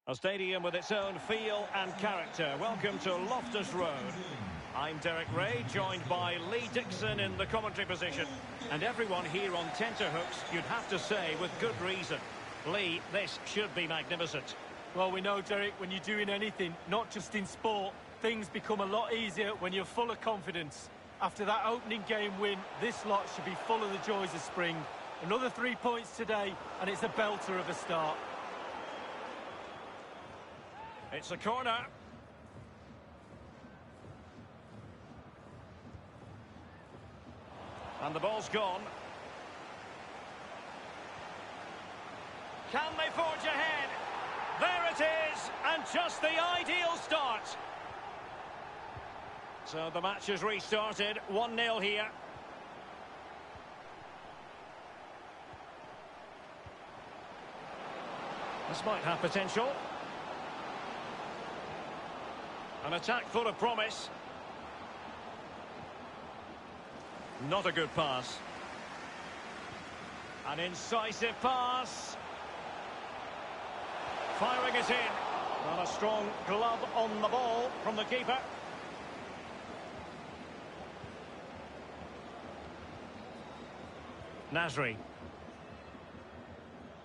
A stadium with its own feel and character. Welcome to Loftus Road. I'm Derek Ray, joined by Lee Dixon in the commentary position. And everyone here on tenterhooks, you'd have to say, with good reason. Lee, this should be magnificent. Well, we know, Derek, when you're doing anything, not just in sport, things become a lot easier when you're full of confidence. After that opening game win, this lot should be full of the joys of spring. Another 3 points today, and it's a belter of a start. It's a corner. And the ball's gone. Can they forge ahead? There it is, and just the ideal start. So the match has restarted, 1-0 here. This might have potential. An attack full of promise. Not a good pass. An incisive pass. Firing it in. Well, a strong glove on the ball from the keeper. Nasri.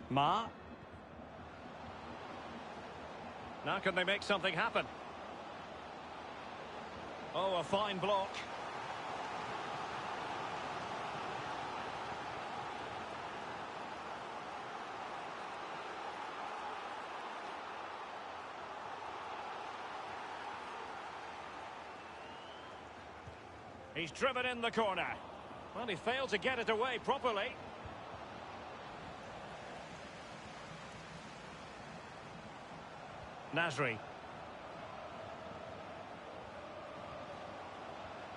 Ma. Now can they make something happen? Oh, a fine block. He's driven in the corner. Well, he failed to get it away properly. Nasri.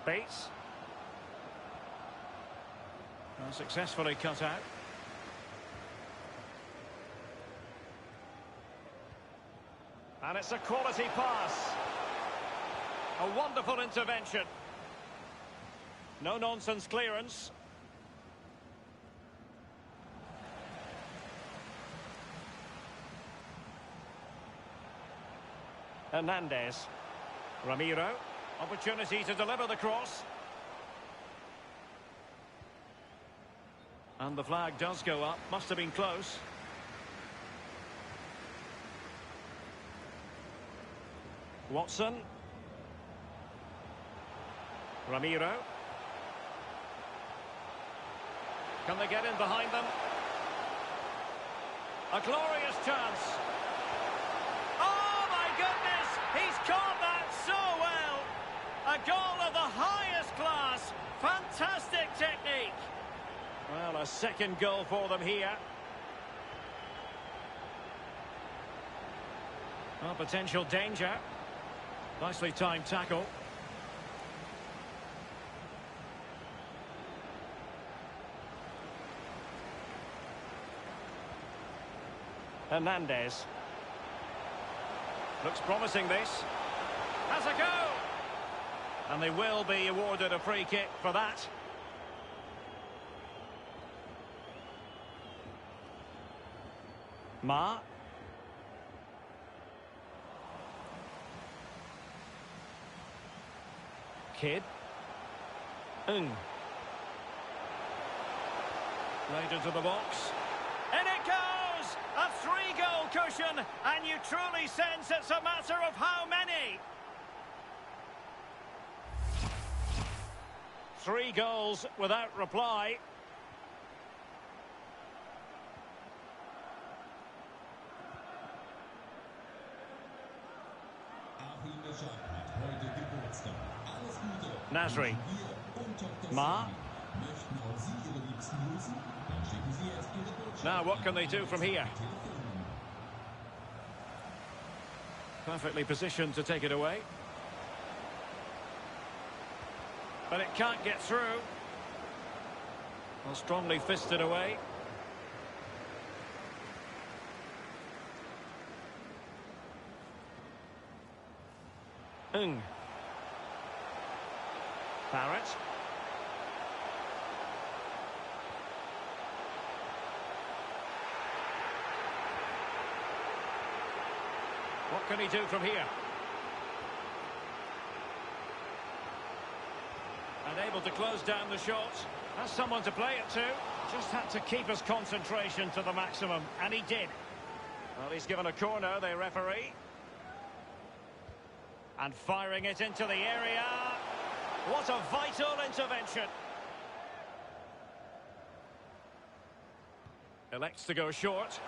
Bates. Well, successfully cut out. And it's a quality pass. A wonderful intervention. No-nonsense clearance. Hernandez. Ramiro. Opportunity to deliver the cross. And the flag does go up. Must have been close. Watson. Ramiro. Can they get in behind them? A glorious chance. Oh, my goodness! He's caught that so well! A goal of the highest class. Fantastic technique. Well, a second goal for them here. Well, potential danger. Nicely timed tackle. Hernandez. Looks promising, this. Has a go! And they will be awarded a free kick for that. Ma. Kidd. Played into the box. And it goes! A 3-goal cushion, and you truly sense it's a matter of how many? 3 goals without reply. Nasri. Ma. Now what can they do from here? Perfectly positioned to take it away. But it can't get through. Well, strongly fisted away. Barrett. What can he do from here? And able to close down the shot. Has someone to play it to. Just had to keep his concentration to the maximum, and he did. Well, he's given a corner, the referee. And firing it into the area. What a vital intervention. Elects to go short.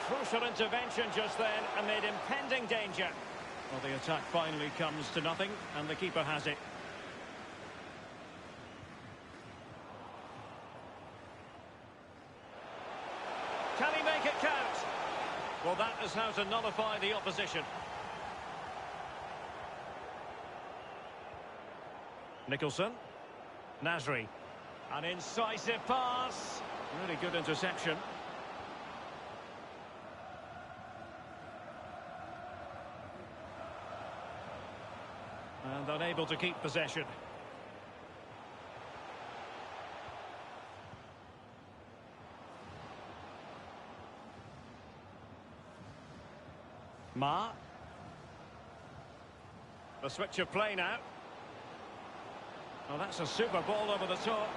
Crucial intervention just then amid impending danger. Well, the attack finally comes to nothing, and the keeper has it. Can he make it count? Well, that is how to nullify the opposition. Nicholson. Nasri. An incisive pass. Really good interception. And unable to keep possession. Ma. The switch of play now. Well, that's a super ball over the top.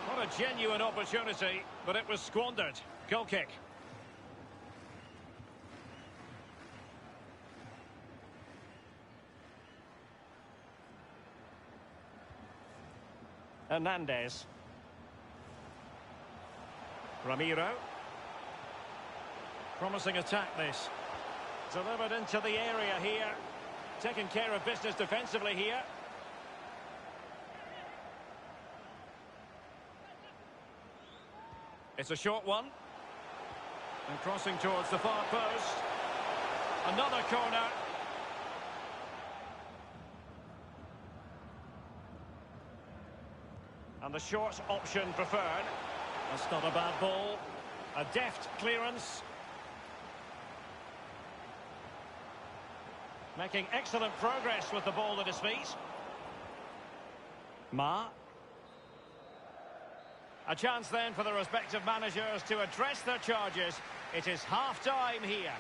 What a genuine opportunity, but it was squandered. Goal kick. Hernandez. Ramiro. Promising attack this. Delivered into the area here. Taking care of business defensively here. It's a short one. And crossing towards the far post. Another corner. And the short option preferred. That's not a bad ball. A deft clearance. Making excellent progress with the ball at his feet. Ma. A chance then for the respective managers to address their charges. It is half-time here.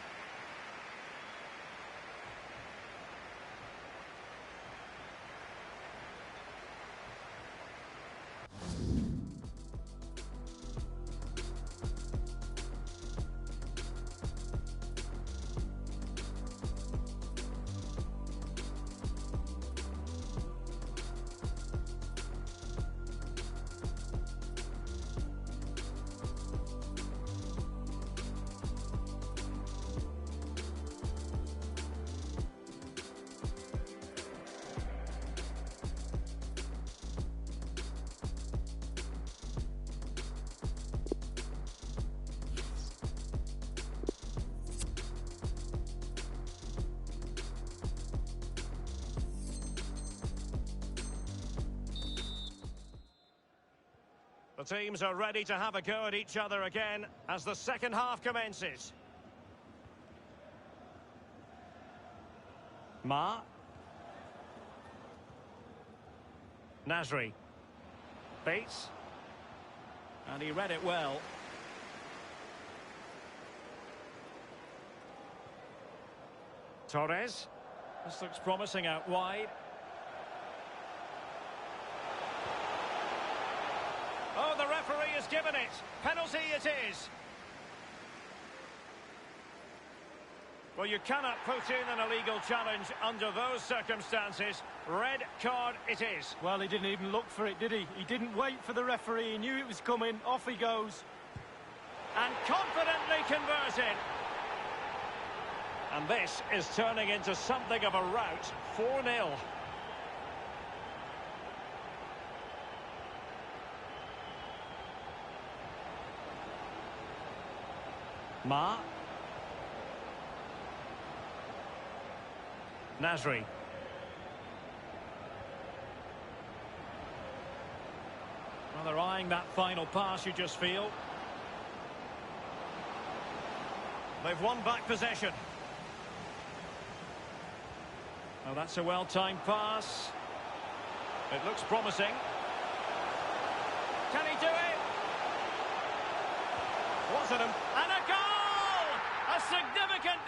The teams are ready to have a go at each other again as the second half commences. Ma. Nasri. Bates. And he read it well. Torres. This looks promising out wide. Oh, the referee has given it. Penalty it is. Well, you cannot put in an illegal challenge under those circumstances. Red card it is. Well, he didn't even look for it, did he? He didn't wait for the referee. He knew it was coming. Off he goes. And confidently converted. And this is turning into something of a rout. 4-0. Ma. Nasri. Well, they're eyeing that final pass, you just feel. They've won back possession. Oh, that's a well-timed pass. It looks promising. Can he do it? Wasn't him. And a goal! A significant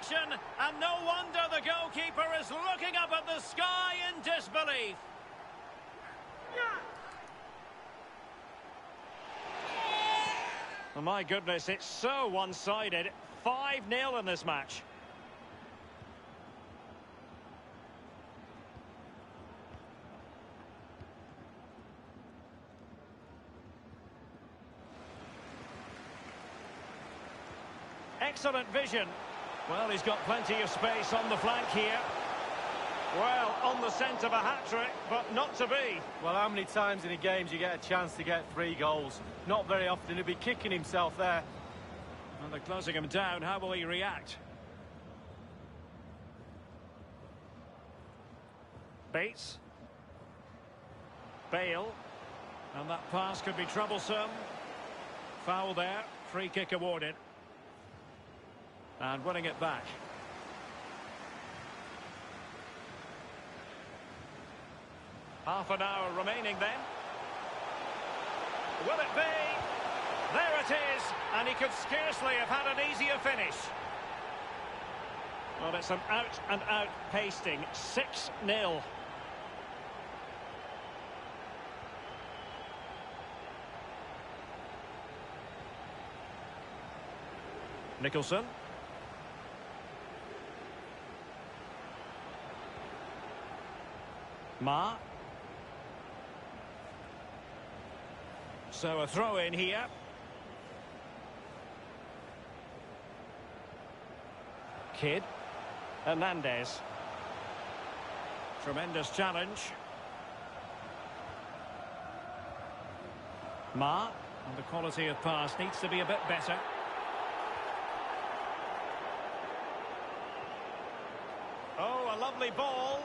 action, and no wonder the goalkeeper is looking up at the sky in disbelief. Oh, my goodness, it's so one-sided. 5-0 in this match. Excellent vision. Well, he's got plenty of space on the flank here. Well, on the scent of a hat-trick, but not to be. Well, how many times in a game do you get a chance to get 3 goals? Not very often. He'll be kicking himself there. And they're closing him down. How will he react? Bates. Bale. And that pass could be troublesome. Foul there. Free kick awarded. And winning it back. Half an hour remaining then. Will it be? There it is. And he could scarcely have had an easier finish. Well, it's an out-and-out pasting. 6-0. Nicholson. Ma. So a throw in here. Kidd. Hernandez. Tremendous challenge. Ma. And the quality of pass needs to be a bit better. Oh, a lovely ball.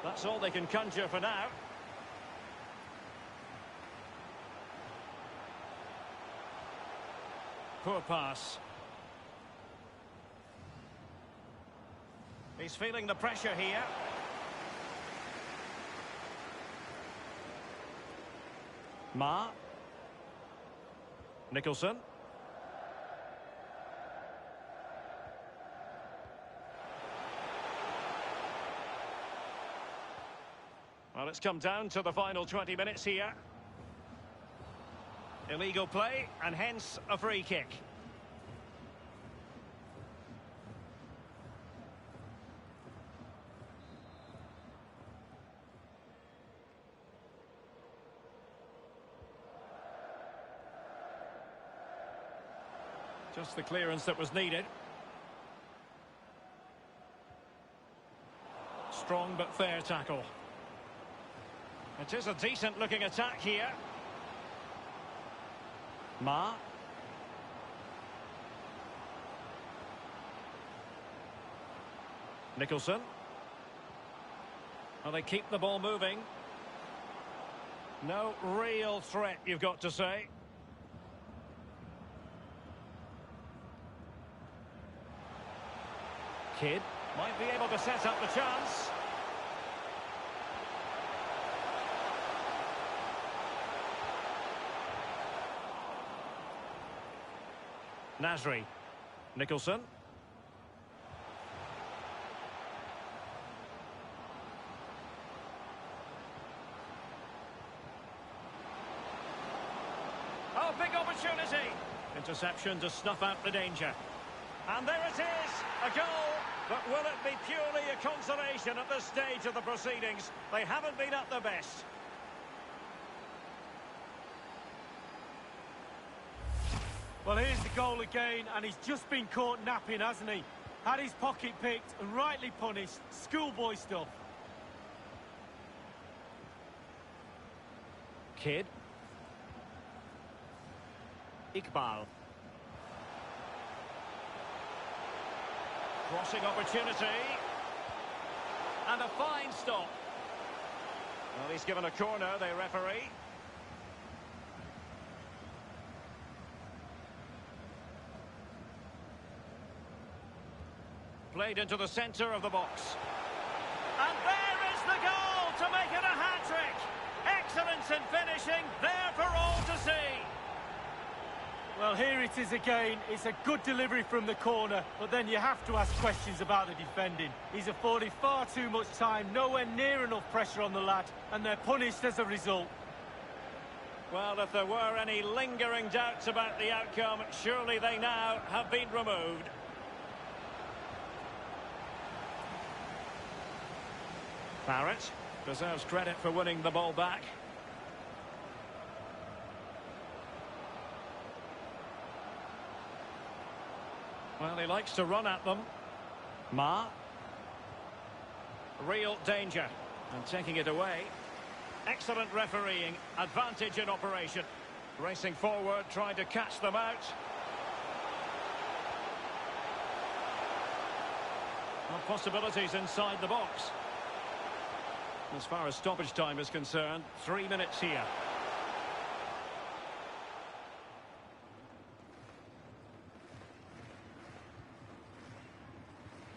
That's all they can conjure for now. Poor pass. He's feeling the pressure here. Ma. Nicholson. Well, it's come down to the final 20 minutes here. Illegal play, and hence a free kick. Just the clearance that was needed. Strong but fair tackle. It is a decent-looking attack here. Ma. Nicholson. Well, they keep the ball moving. No real threat, you've got to say. Kidd might be able to set up the chance. Nasri. Nicholson. Oh, big opportunity. Interception to snuff out the danger. And there it is, a goal. But will it be purely a consolation at this stage of the proceedings? They haven't been at their best. Well, here's the goal again, and he's just been caught napping, hasn't he? Had his pocket picked and rightly punished. Schoolboy stuff. Kidd. Iqbal. Crossing opportunity. And a fine stop. Well, he's given a corner, the referee. Played into the centre of the box. And there is the goal to make it a hat-trick. Excellence in finishing, there for all to see. Well, here it is again. It's a good delivery from the corner, but then you have to ask questions about the defending. He's afforded far too much time, nowhere near enough pressure on the lad, and they're punished as a result. Well, if there were any lingering doubts about the outcome, surely they now have been removed. Barrett deserves credit for winning the ball back. Well, he likes to run at them. Ma. Real danger. And taking it away. Excellent refereeing. Advantage in operation. Racing forward, trying to catch them out. Well, possibilities inside the box. As far as stoppage time is concerned, 3 minutes here.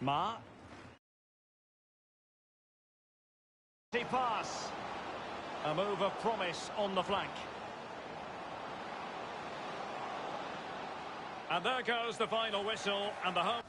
Ma. Pass. A move of promise on the flank. And there goes the final whistle and the home.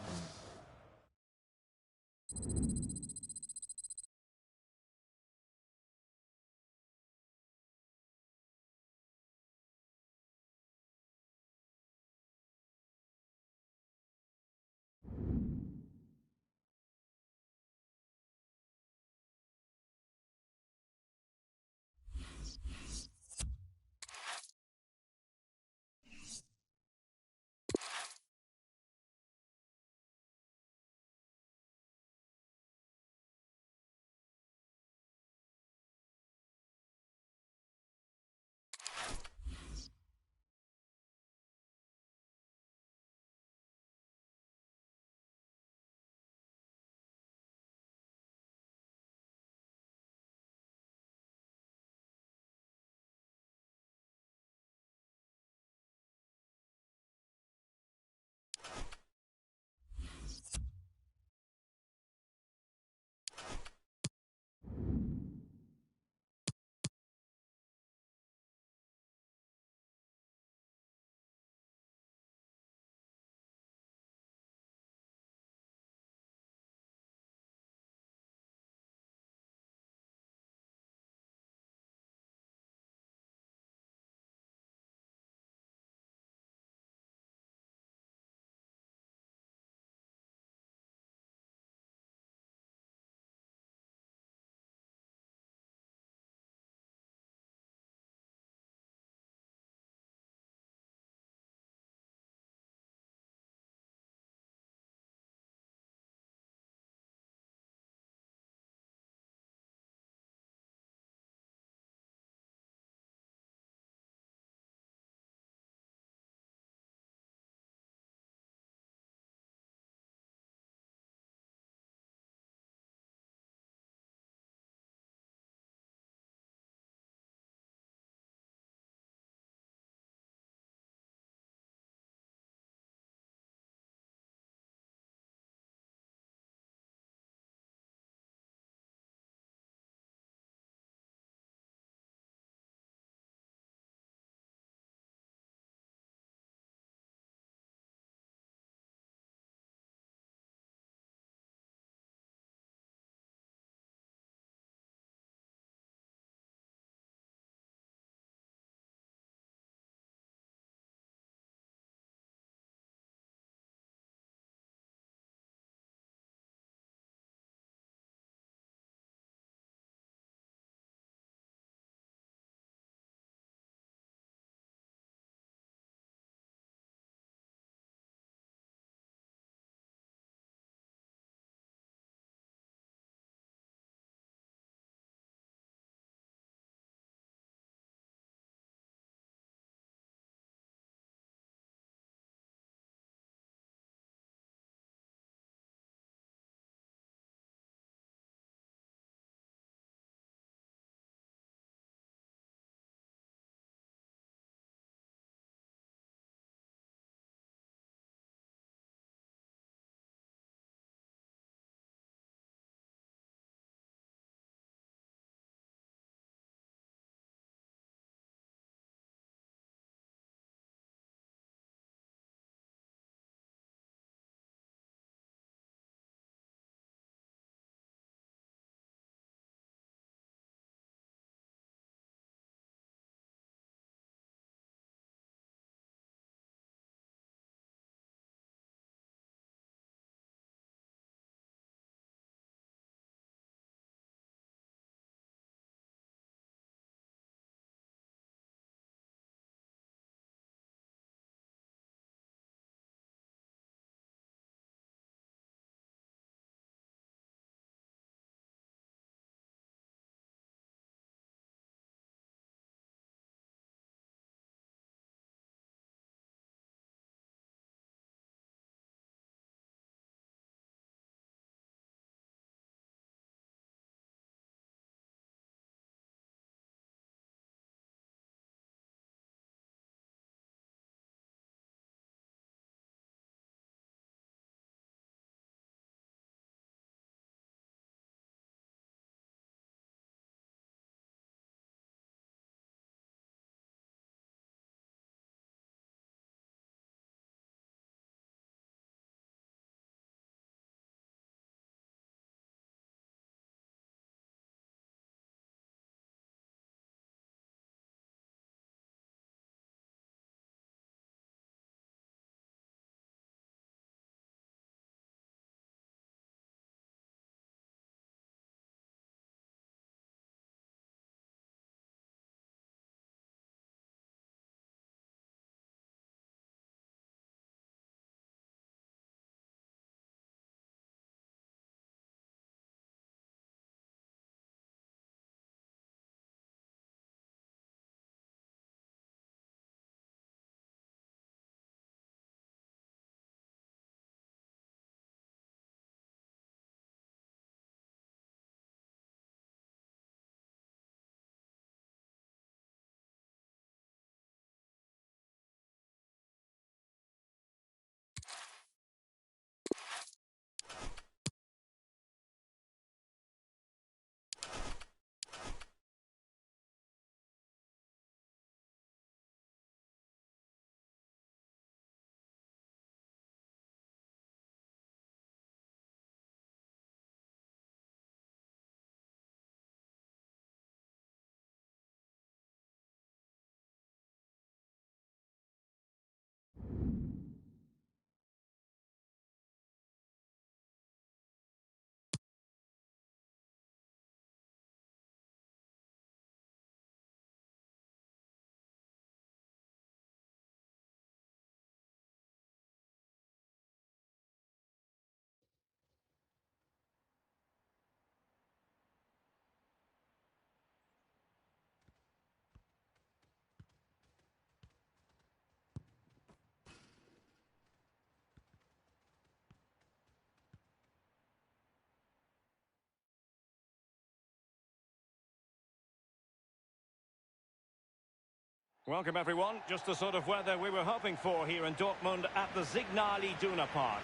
Welcome everyone, just the sort of weather we were hoping for here in Dortmund at the Signal Iduna Park.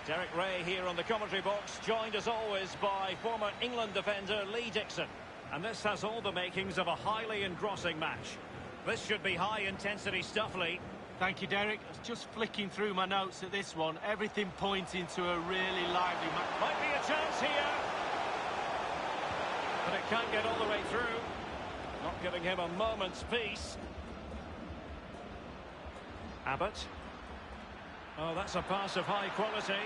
Derek Ray here on the commentary box, joined as always by former England defender Lee Dixon. And this has all the makings of a highly engrossing match. This should be high-intensity stuff, Lee. Thank you, Derek. I was just flicking through my notes at this one. Everything pointing to a really lively match. Might be a chance here. But it can't get all the way through. Not giving him a moment's peace. Abbott. Oh, that's a pass of high quality.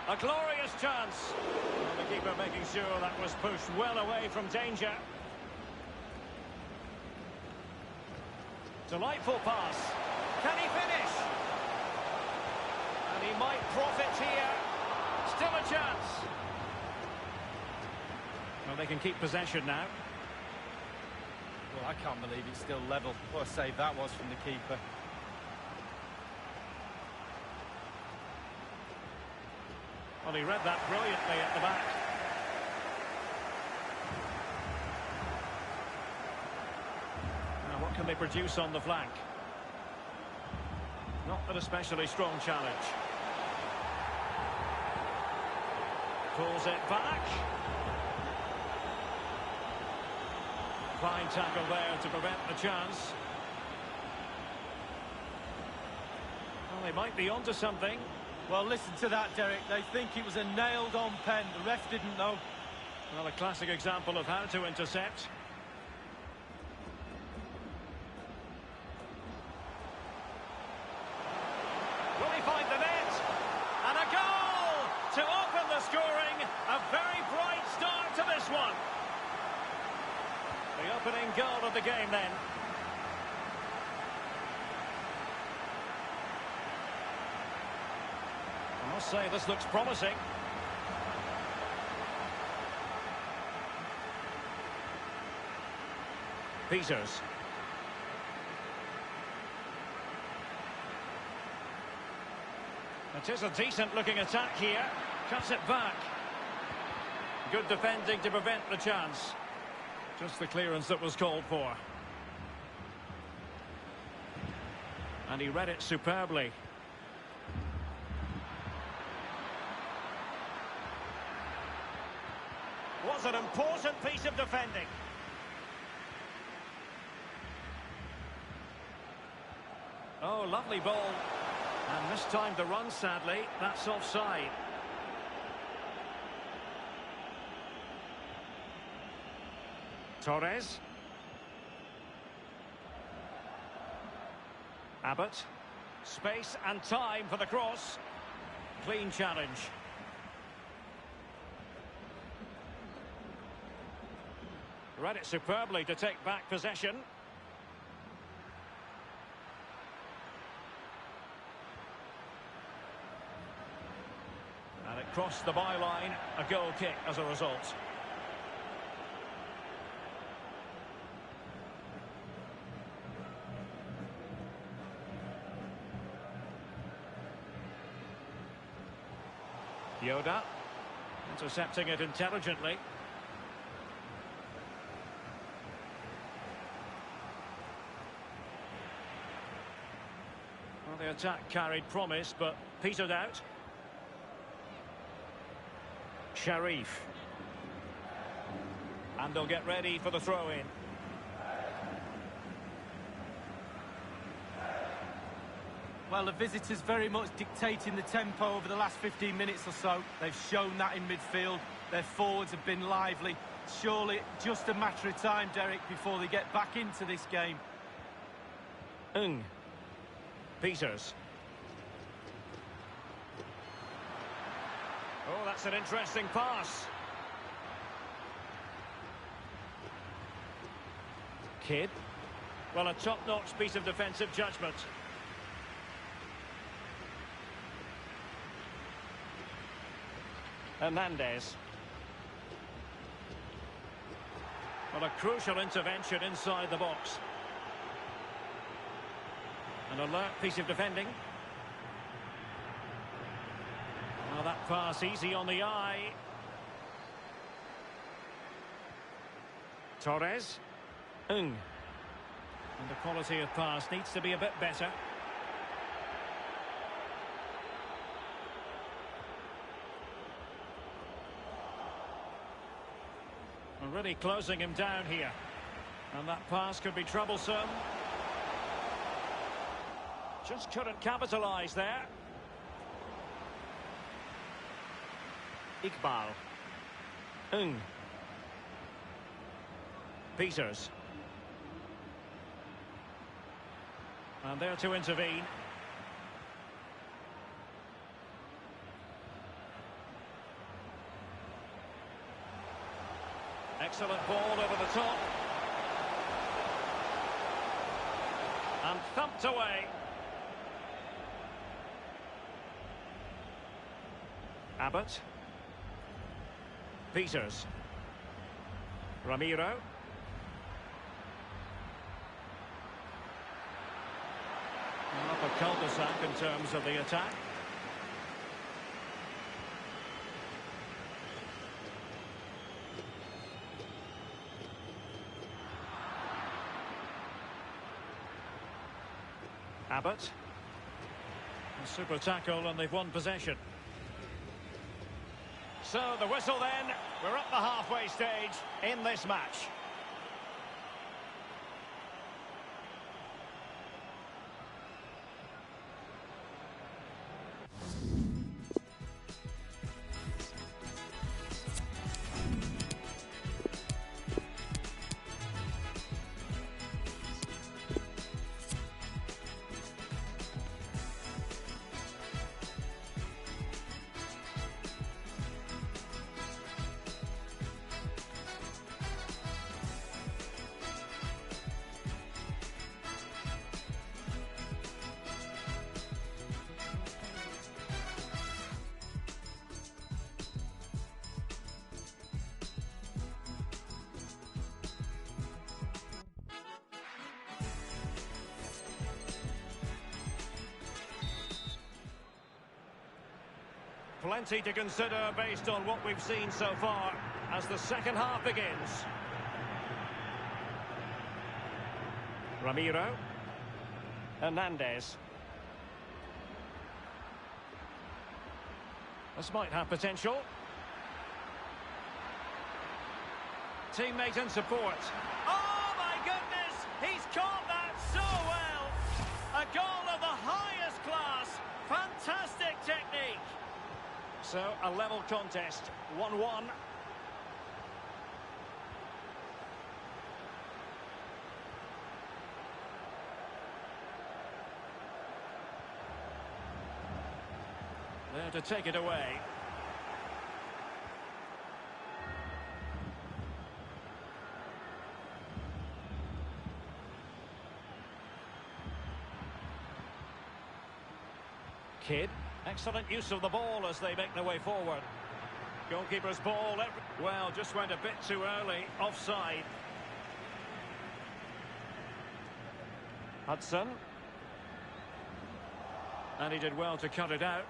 A glorious chance. Well, the keeper making sure that was pushed well away from danger. Delightful pass. Can he finish? And he might profit here. Still a chance. Well, they can keep possession now. Well, I can't believe it's still level. What a save that was from the keeper. Well, he read that brilliantly at the back. Now, what can they produce on the flank? Not an especially strong challenge. Pulls it back. Fine tackle there to prevent the chance. Well, they might be onto something. Well, listen to that, Derek. They think it was a nailed-on pen. The ref didn't know. Well, a classic example of how to intercept. Will he find the net? And a goal to open the scoring. A very bright start to this one. The opening goal of the game then. I must say this looks promising. Peters. It is a decent looking attack here. Cuts it back. Good defending to prevent the chance. Just the clearance that was called for. And he read it superbly. Was an important piece of defending. Oh, lovely ball. And mistimed the run, sadly. That's offside. Torres. Abbott. Space and time for the cross. Clean challenge. Read it superbly to take back possession. And it crossed the byline, a goal kick as a result. Yoda, intercepting it intelligently. Well, the attack carried promise, but petered out. Sharif. And they'll get ready for the throw-in. Well, the visitors very much dictating the tempo over the last 15 minutes or so. They've shown that in midfield. Their forwards have been lively. Surely just a matter of time, Derek, before they get back into this game. Peters. Oh, that's an interesting pass. Kidd. Well, a top-notch piece of defensive judgment. Hernandez. Well, a crucial intervention inside the box. An alert piece of defending. Well, that pass easy on the eye. Torres. And the quality of pass needs to be a bit better. And really closing him down here. And that pass could be troublesome. Just couldn't capitalise there. Iqbal. Peters. And there to intervene. Excellent ball over the top. And thumped away. Abbott. Peters. Ramiro. Up a cul-de-sac in terms of the attack. Abbott. A super tackle and they've won possession. So the whistle then. We're up the halfway stage in this match. Plenty to consider based on what we've seen so far as the second half begins. Ramiro. Hernandez. This might have potential. Teammate and support. Oh my goodness! He's caught that so well! A goal of the highest class. Fantastic technique. So, a level contest, 1-1. There to take it away. Kidd. Excellent use of the ball as they make their way forward. Goalkeeper's ball. Well, just went a bit too early. Offside. Hudson. And he did well to cut it out.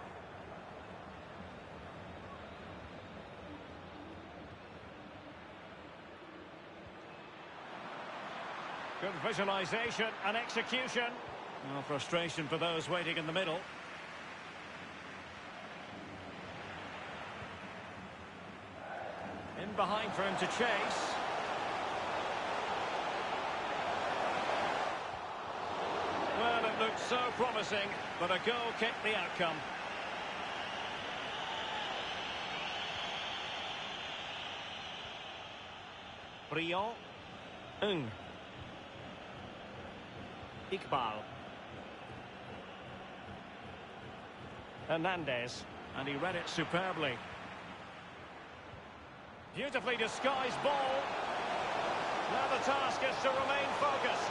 Good visualization and execution. Well, frustration for those waiting in the middle. In behind for him to chase. Well, it looked so promising, but a goal kicked the outcome. Briand. Iqbal. Hernandez. And he read it superbly. Beautifully disguised ball. Now the task is to remain focused.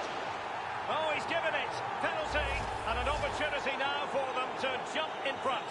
Oh, he's given it. Penalty. And an opportunity now for them to jump in front.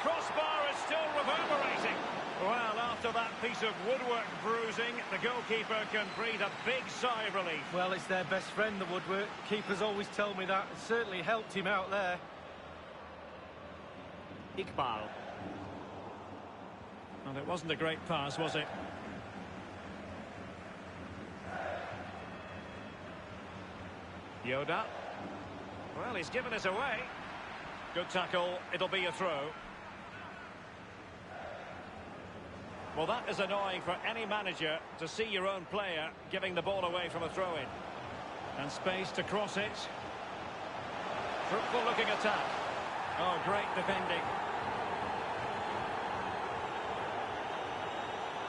Crossbar is still reverberating. Well, after that piece of woodwork bruising, the goalkeeper can breathe a big sigh of relief. Well, it's their best friend, the woodwork. Keepers always tell me that. It certainly helped him out there. Iqbal. Well, it wasn't a great pass, was it? Yoda. Well, he's given it away. Good tackle. It'll be a throw. Well, that is annoying for any manager to see your own player giving the ball away from a throw-in. And space to cross it. Fruitful looking attack. Oh, great defending.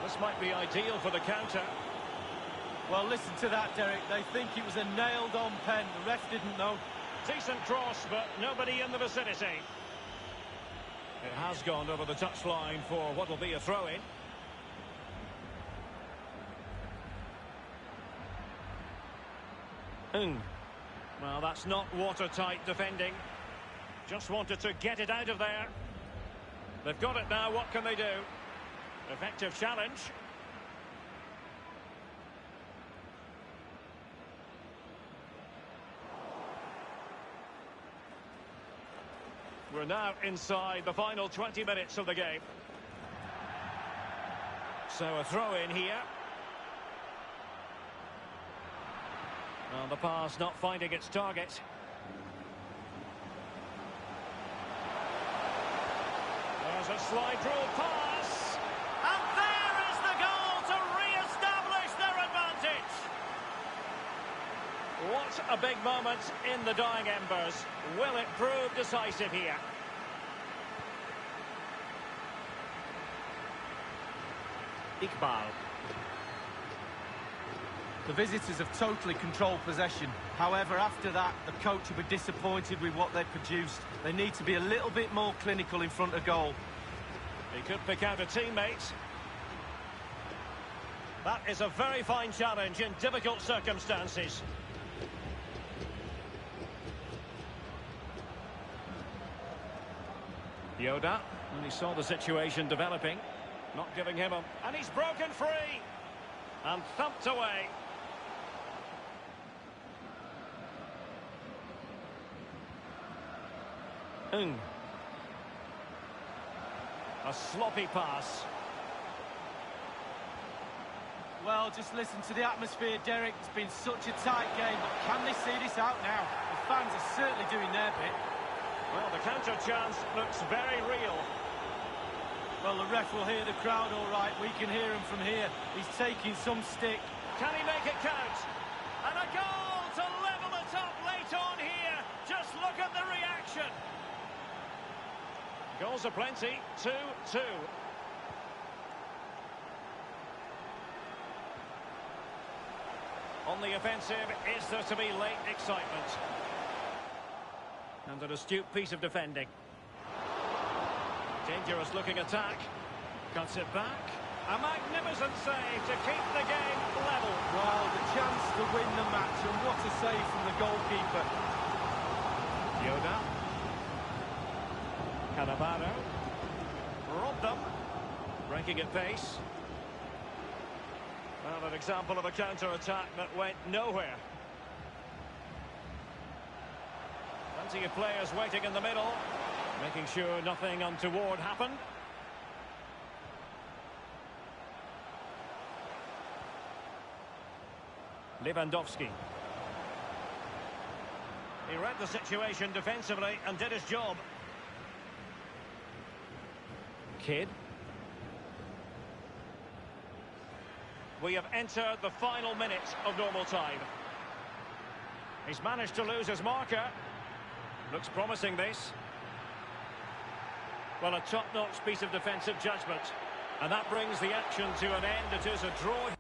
This might be ideal for the counter. Well, listen to that, Derek. They think it was a nailed-on pen. The ref didn't know. Decent cross, but nobody in the vicinity. It has gone over the touchline for what will be a throw-in. Well, that's not watertight defending. Just wanted to get it out of there. They've got it now. What can they do? Effective challenge. We're now inside the final 20 minutes of the game. So a throw-in here. Well, the pass not finding its target. There's a slide rule pass. And there is the goal to re-establish their advantage. What a big moment in the dying embers. Will it prove decisive here? Iqbal. The visitors have totally controlled possession. However, after that, the coach will be disappointed with what they've produced. They need to be a little bit more clinical in front of goal. He could pick out a teammate. That is a very fine challenge in difficult circumstances. Yoda, and he saw the situation developing. Not giving him a... And he's broken free! And thumped away. A sloppy pass. Well, just listen to the atmosphere, Derek. It's been such a tight game, but can they see this out now? The fans are certainly doing their bit. Well, the counter chance looks very real. Well, the ref will hear the crowd all right. We can hear him from here. He's taking some stick. Can he make it count? And a goal to level it up late on here. Just look at the reaction. Goals are plenty. 2-2. On the offensive, is there to be late excitement? And an astute piece of defending. Dangerous looking attack. Cuts it back. A magnificent save to keep the game level. Well, the chance to win the match, and what a save from the goalkeeper. Yoda. Cannavaro. Robbed them. Breaking at pace. Well, an example of a counter-attack that went nowhere. Plenty of players waiting in the middle, making sure nothing untoward happened. Lewandowski. He read the situation defensively and did his job. Kidd. We have entered the final minute of normal time. He's managed to lose his marker. Looks promising, this. Well, a top-notch piece of defensive judgment. And that brings the action to an end. It is a draw.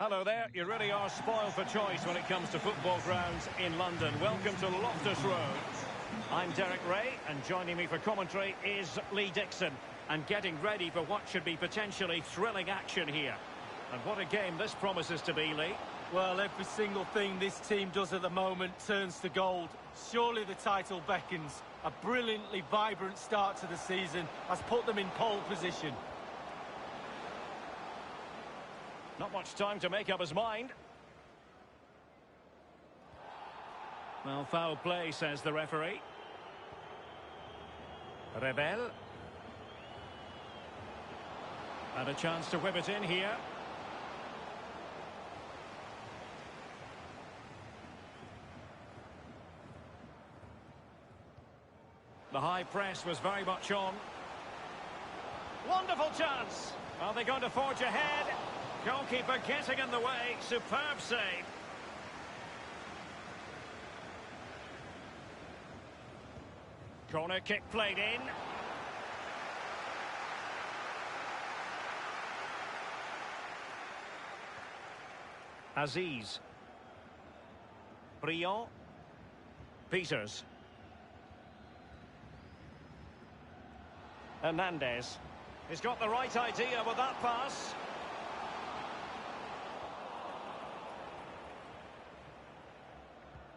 Hello there, you really are spoiled for choice when it comes to football grounds in London. Welcome to Loftus Road. I'm Derek Ray, and joining me for commentary is Lee Dixon. And getting ready for what should be potentially thrilling action here. And what a game this promises to be, Lee. Well, every single thing this team does at the moment turns to gold. Surely the title beckons. A brilliantly vibrant start to the season has put them in pole position. Not much time to make up his mind. Well, foul play, says the referee. Rebel. And a chance to whip it in here. The high press was very much on. Wonderful chance. Are they going to forge ahead? Goalkeeper getting in the way. Superb save. Corner kick played in. Aziz. Briand. Peters. Hernandez. He's got the right idea with that pass.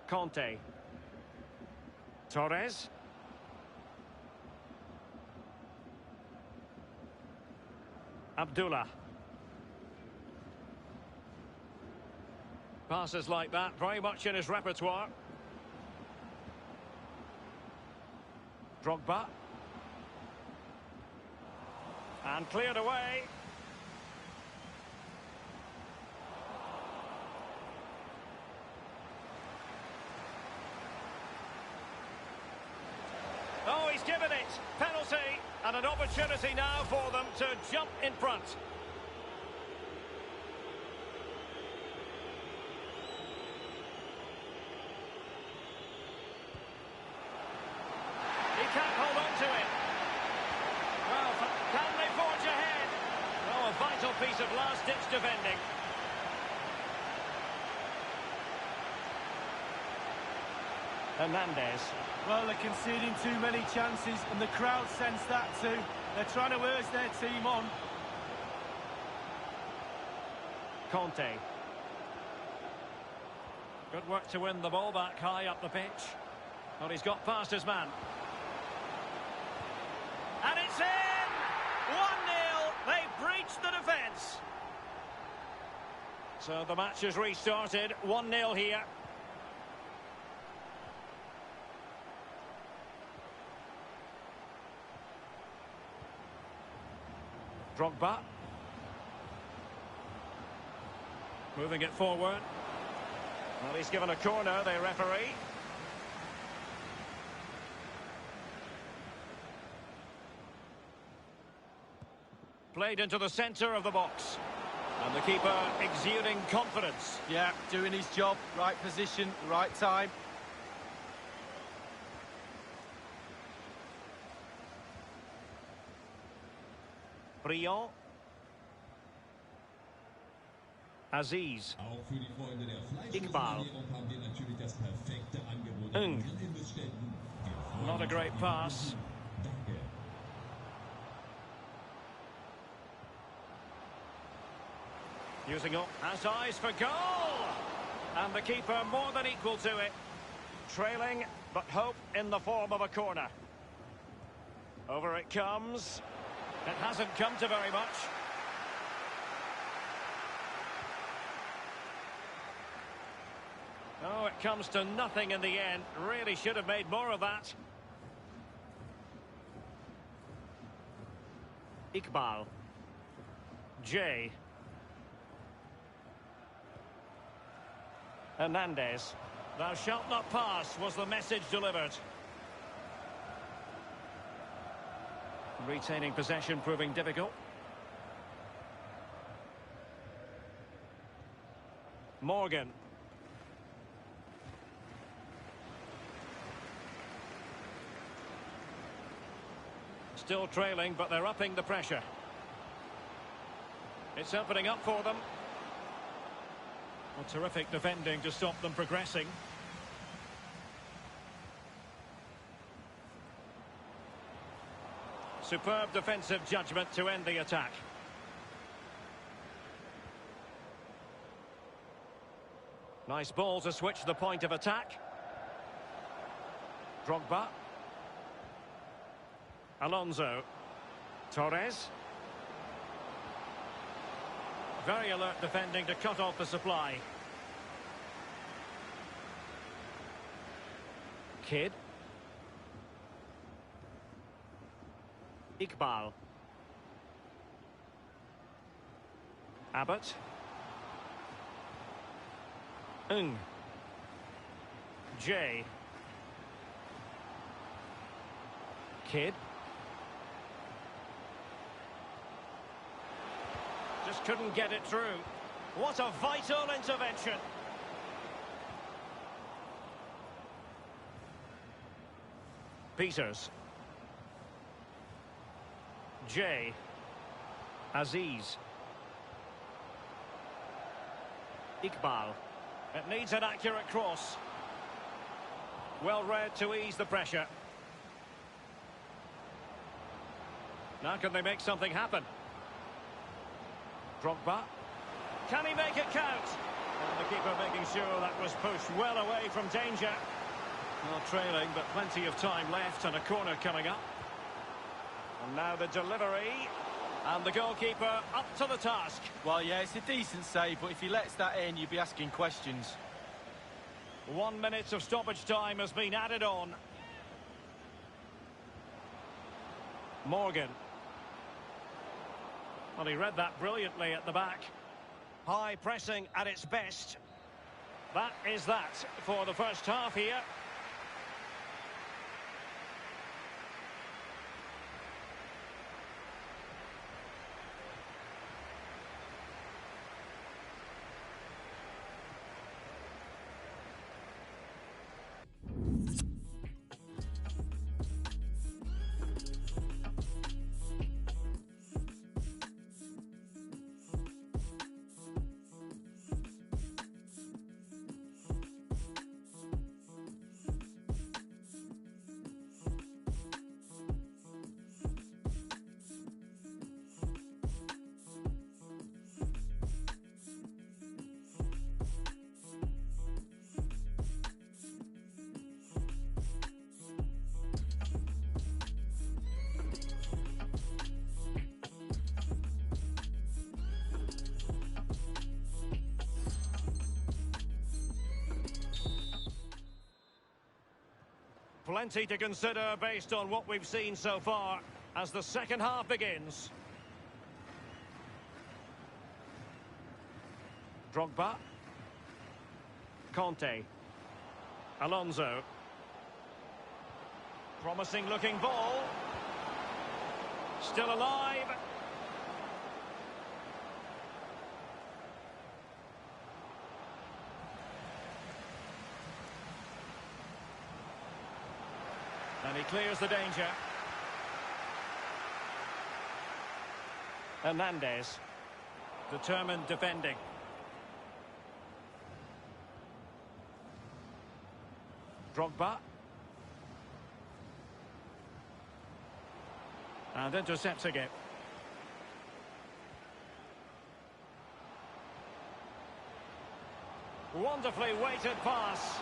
Conte. Torres. Abdullah. Passes like that, very much in his repertoire. Drogba. And cleared away. Oh, he's given it. Penalty. And an opportunity now for them to jump in front. He can't hold on to it. Well, can they forge ahead? Oh, a vital piece of last-ditch defending. Hernandez. Well, they're conceding too many chances, and the crowd sense that too. They're trying to urge their team on. Conte. Good work to win the ball back high up the pitch. Well, he's got past his man. And it's in! 1-0. They've breached the defence. So the match has restarted. 1-0 here. Drogba. Moving it forward. Well, he's given a corner, the referee. Played into the centre of the box. And the keeper exuding confidence. Yeah, doing his job. Right position, right time. Briand. Aziz. Iqbal. Not a great pass. Using up, has eyes for goal! And the keeper more than equal to it. Trailing, but hope in the form of a corner. Over it comes. It hasn't come to very much. Oh, it comes to nothing in the end. Really should have made more of that. Iqbal. Jay. Hernandez. Thou shalt not pass was the message delivered. Retaining possession proving difficult. Morgan. Still trailing, but they're upping the pressure. It's opening up for them. Well, terrific defending to stop them progressing. Superb defensive judgment to end the attack. Nice ball to switch the point of attack. Drogba. Alonso. Torres. Very alert defending to cut off the supply. Kidd. Iqbal. Abbott. Ng. Jay. Kidd. Just couldn't get it through. What a vital intervention. Peters. Jay. Aziz. Iqbal. It needs an accurate cross. Well read to ease the pressure. Now can they make something happen? Drogba. Can he make it count? And the keeper making sure that was pushed well away from danger. Well, trailing, but plenty of time left and a corner coming up. And now the delivery. And the goalkeeper up to the task. Well, yeah, it's a decent save, but if he lets that in, you'd be asking questions. 1 minute of stoppage time has been added on. Morgan. Well, he read that brilliantly at the back. High pressing at its best. That is that for the first half here. Plenty to consider based on what we've seen so far as the second half begins. Drogba. Conte. Alonso. Promising looking ball. Still alive. And he clears the danger. Hernandez. Determined defending. Drogba. And intercepting it. Wonderfully weighted pass.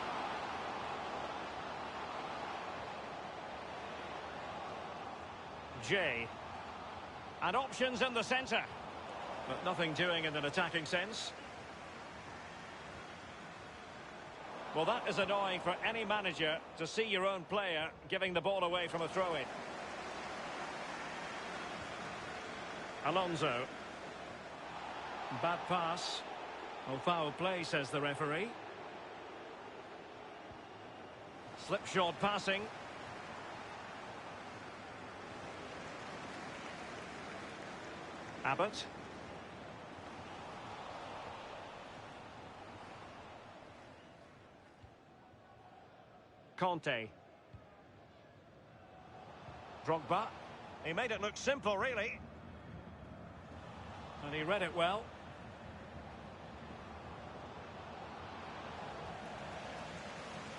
Jay. And options in the centre. But nothing doing in an attacking sense. Well, that is annoying for any manager to see your own player giving the ball away from a throw-in. Alonso. Bad pass. Oh, foul play, says the referee. Slipshod passing. Abbott. Conte. Drogba. He made it look simple, really. And he read it well.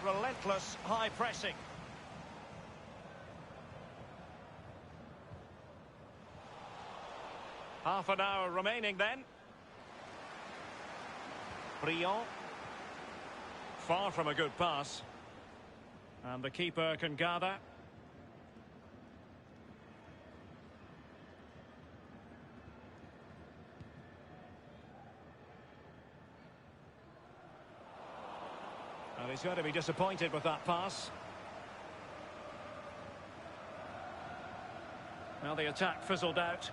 relentless high pressing. Half an hour remaining then. Briand. Far from a good pass. And the keeper can gather. And he's going to be disappointed with that pass. Now the attack fizzled out.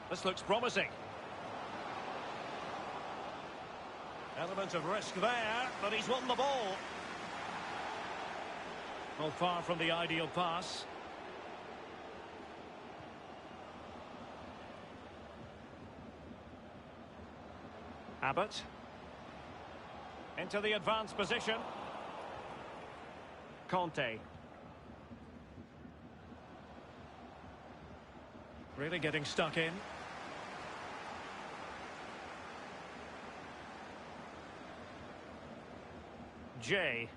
This looks promising. Element of risk there, but he's won the ball. Well, far from the ideal pass. Abbott. Into the advanced position. Conte. Really getting stuck in. Jay.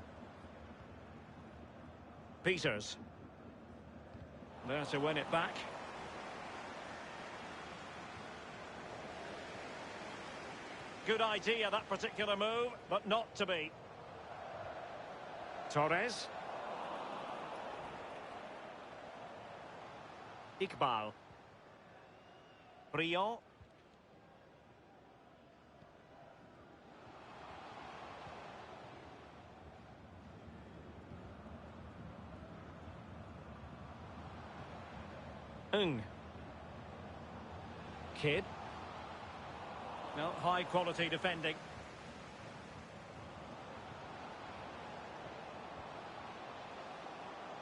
Peters. There to win it back. Good idea, that particular move, but not to be. Torres. Iqbal. Briand. Kid. No, high quality defending.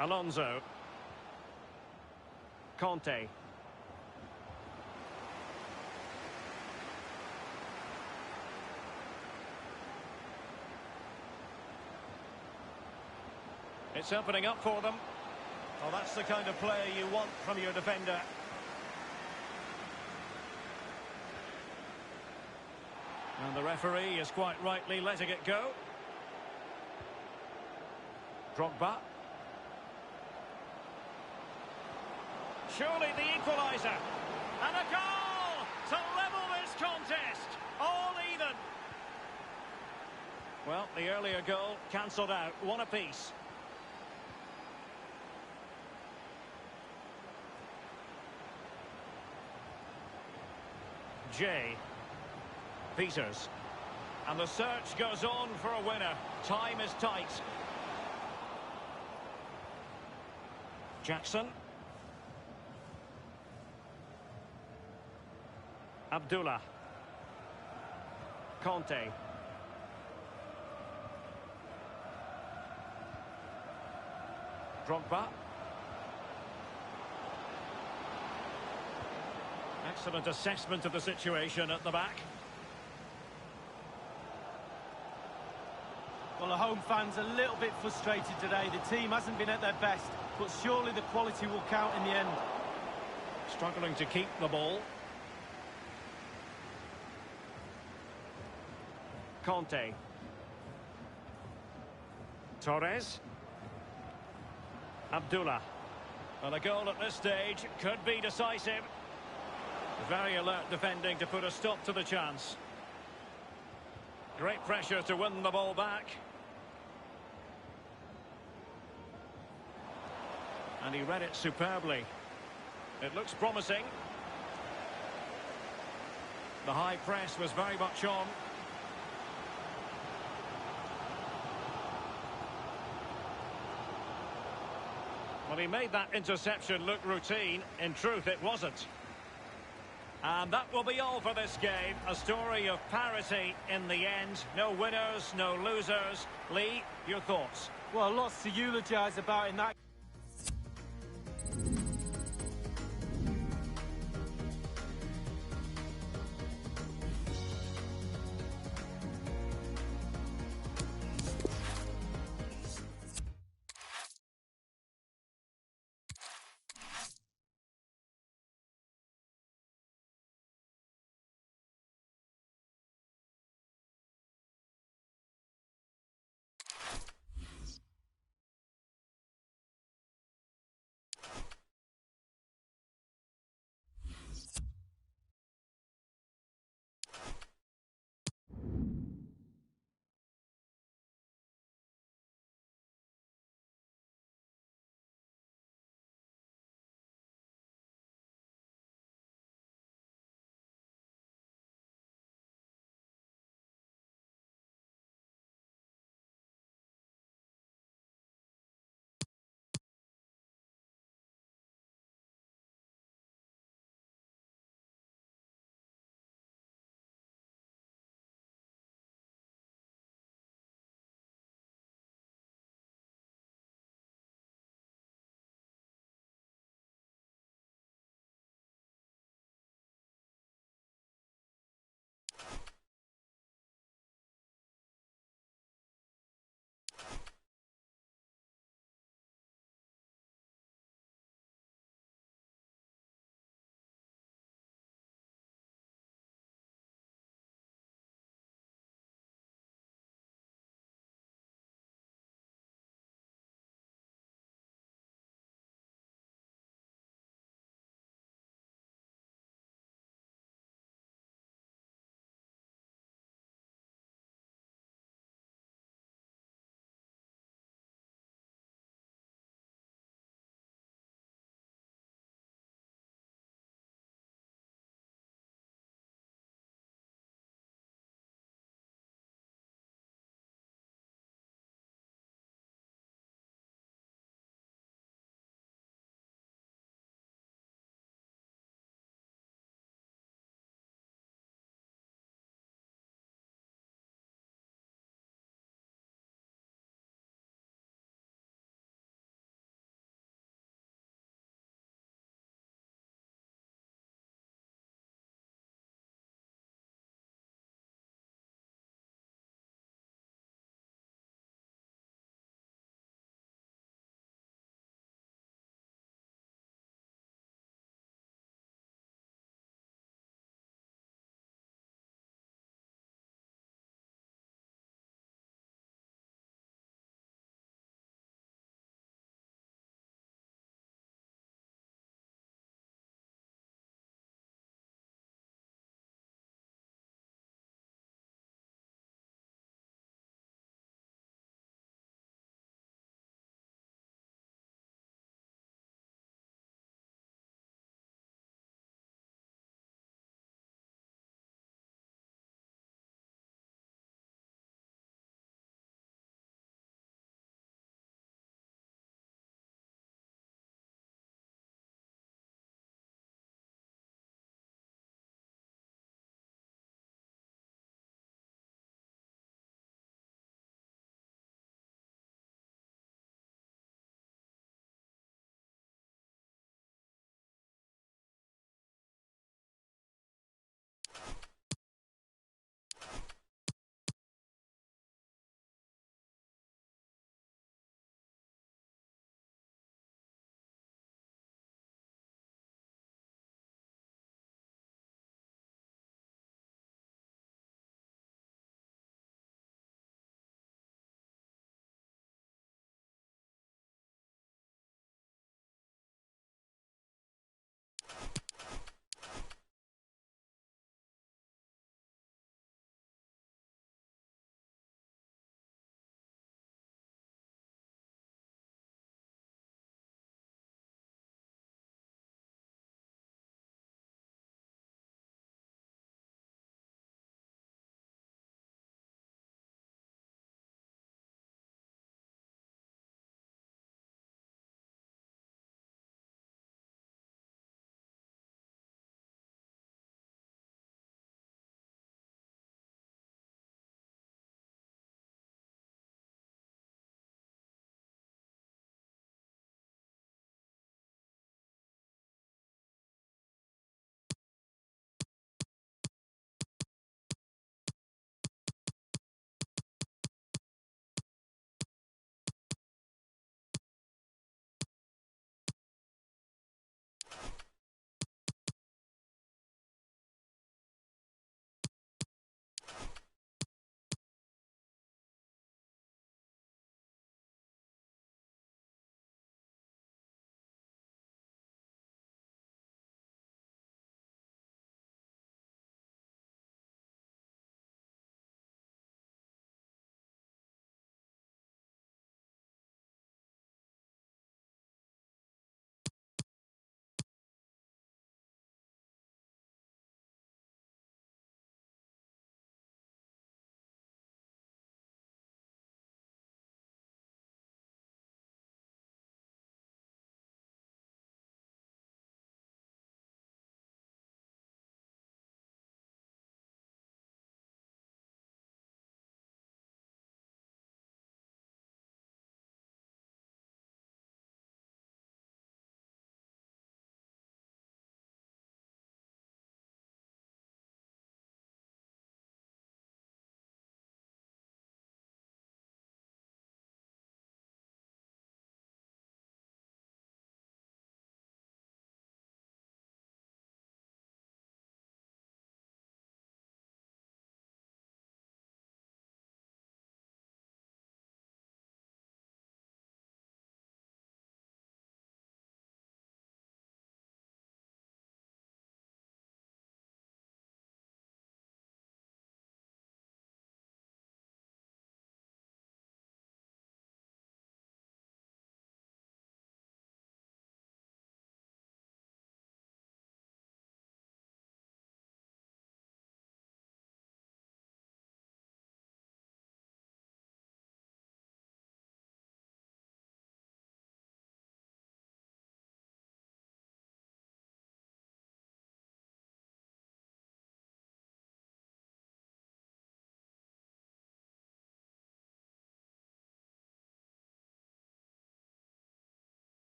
Alonso. Conte. It's opening up for them. Well, that's the kind of play you want from your defender. And the referee is quite rightly letting it go. Drogba. Surely the equaliser. And a goal to level this contest. All even. Well, the earlier goal cancelled out. One apiece. Jay. Peters. And the search goes on for a winner. Time is tight. Jackson. Abdullah. Conte. Drogba. Excellent assessment of the situation at the back. Well, the home fans are a little bit frustrated today. The team hasn't been at their best, but surely the quality will count in the end. Struggling to keep the ball. Conte. Torres. Abdullah. Well, a goal at this stage could be decisive. Very alert defending to put a stop to the chance. Great pressure to win the ball back. And he read it superbly. It looks promising. The high press was very much on. Well, he made that interception look routine. In truth, it wasn't. And that will be all for this game. A story of parity in the end. No winners, no losers. Lee, your thoughts? Well, lots to eulogise about in that.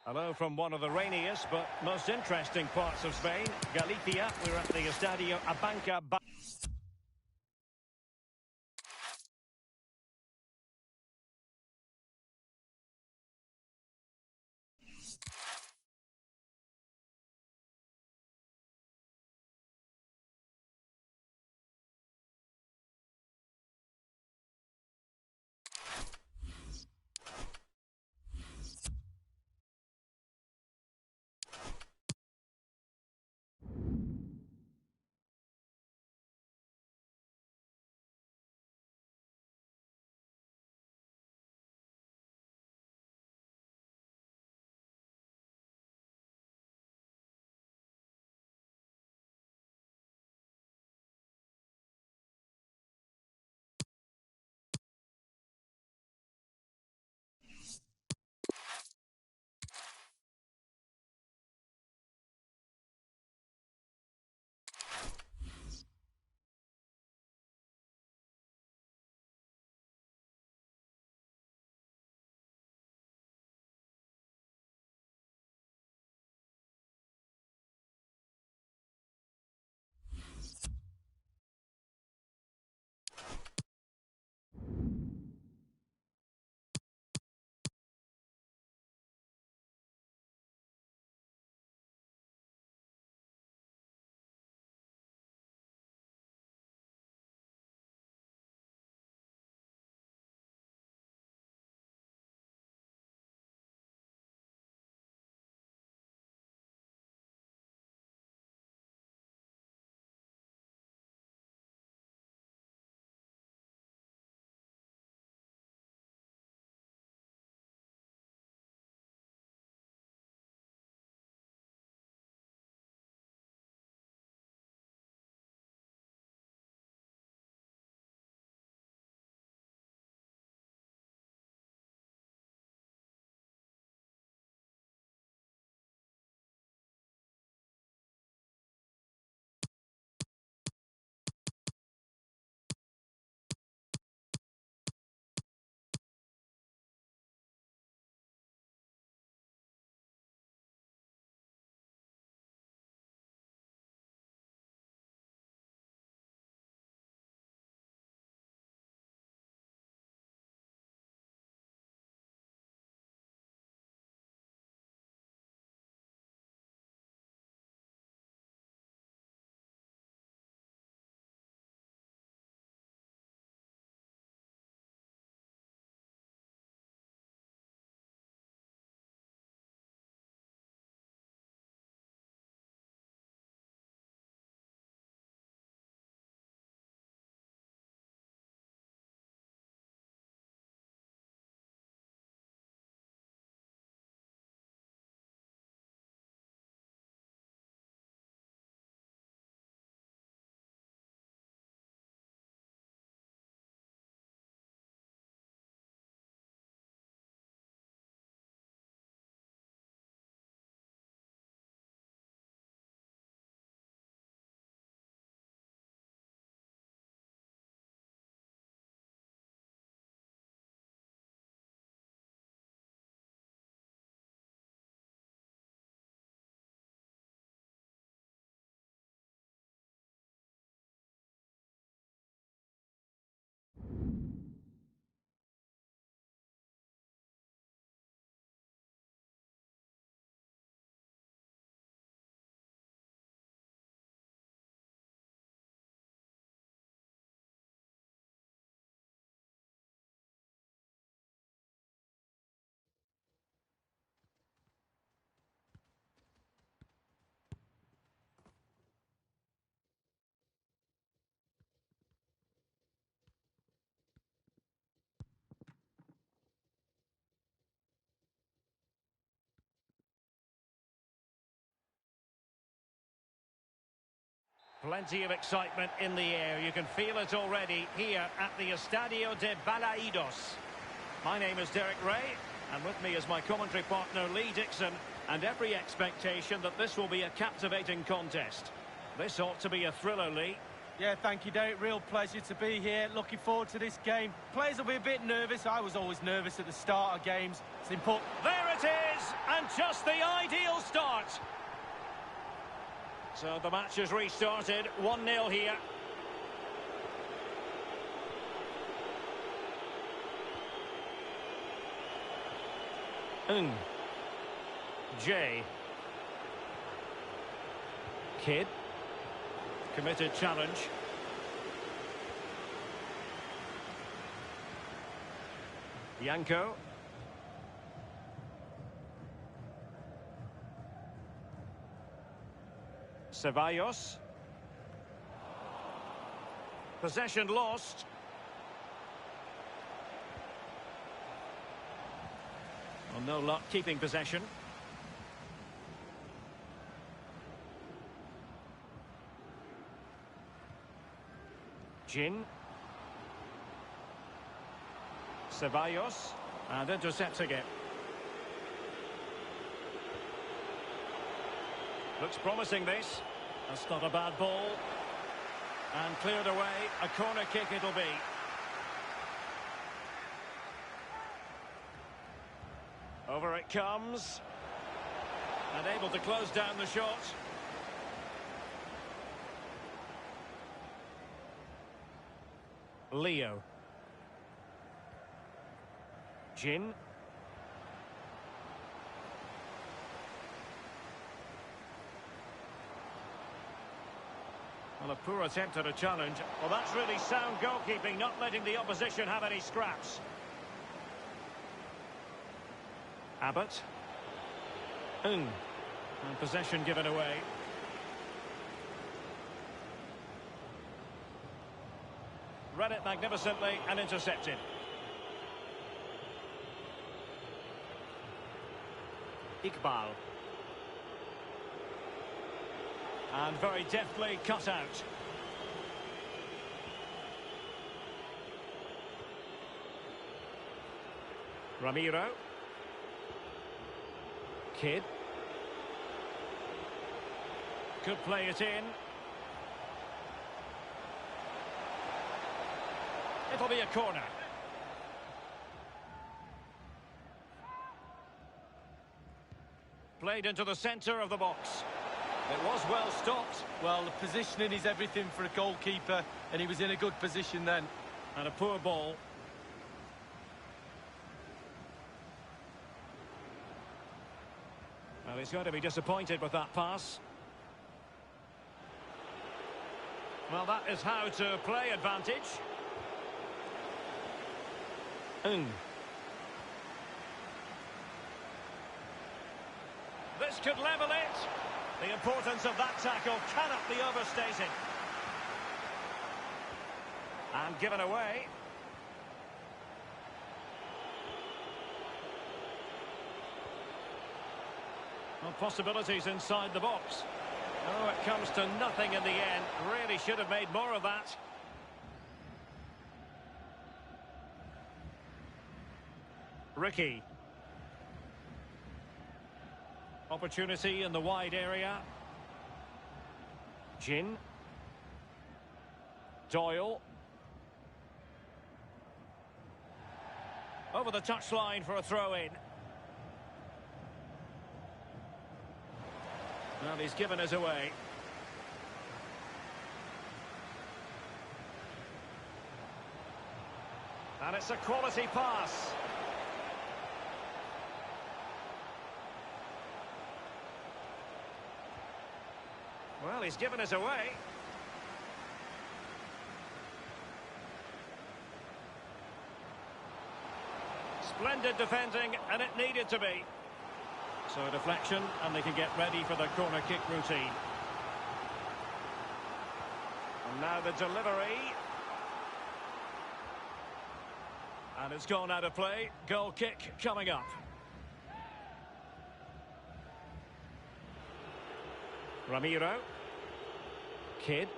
Hello from one of the rainiest but most interesting parts of Spain, Galicia. We're at the Estadio Abanca. Plenty of excitement in the air. You can feel it already here at the Estadio de Balaidos. My name is Derek Ray, and with me is my commentary partner Lee Dixon, and every expectation that this will be a captivating contest. This ought to be a thriller, Lee. Yeah, thank you, Derek. Real pleasure to be here. Looking forward to this game. Players will be a bit nervous. I was always nervous at the start of games. It's important. There it is, and just the ideal start. So the match has restarted, 1-0 here. Jay. Kid. Committed challenge. Yanko. Ceballos. Possession lost. Well, no luck keeping possession. Jin. Ceballos. And intercepting it. Looks promising, this. That's not a bad ball. And cleared away. A corner kick it'll be. Over it comes. And able to close down the shot. Leo. Jin. Well, a poor attempt at a challenge. Well, that's really sound goalkeeping, not letting the opposition have any scraps. Abbott. And possession given away. Read it magnificently and intercepted. Iqbal. And very deftly cut out. Ramiro. Kid. Could play it in. It'll be a corner. Played into the centre of the box. It was well stopped. Well, the positioning is everything for a goalkeeper, and he was in a good position then. And a poor ball. Well, he's going to be disappointed with that pass. Well, that is how to play advantage. This could level it. The importance of that tackle cannot be overstated. And given away. Well, possibilities inside the box. Oh, it comes to nothing in the end. Really should have made more of that. Ricky. Opportunity in the wide area. Jin. Doyle. Over the touchline for a throw-in. Well, he's given us away. And it's a quality pass. Well, he's given us away. Splendid defending, and it needed to be. So a deflection, and they can get ready for the corner kick routine. And now the delivery. And it's gone out of play. Goal kick coming up. Ramiro. Kid.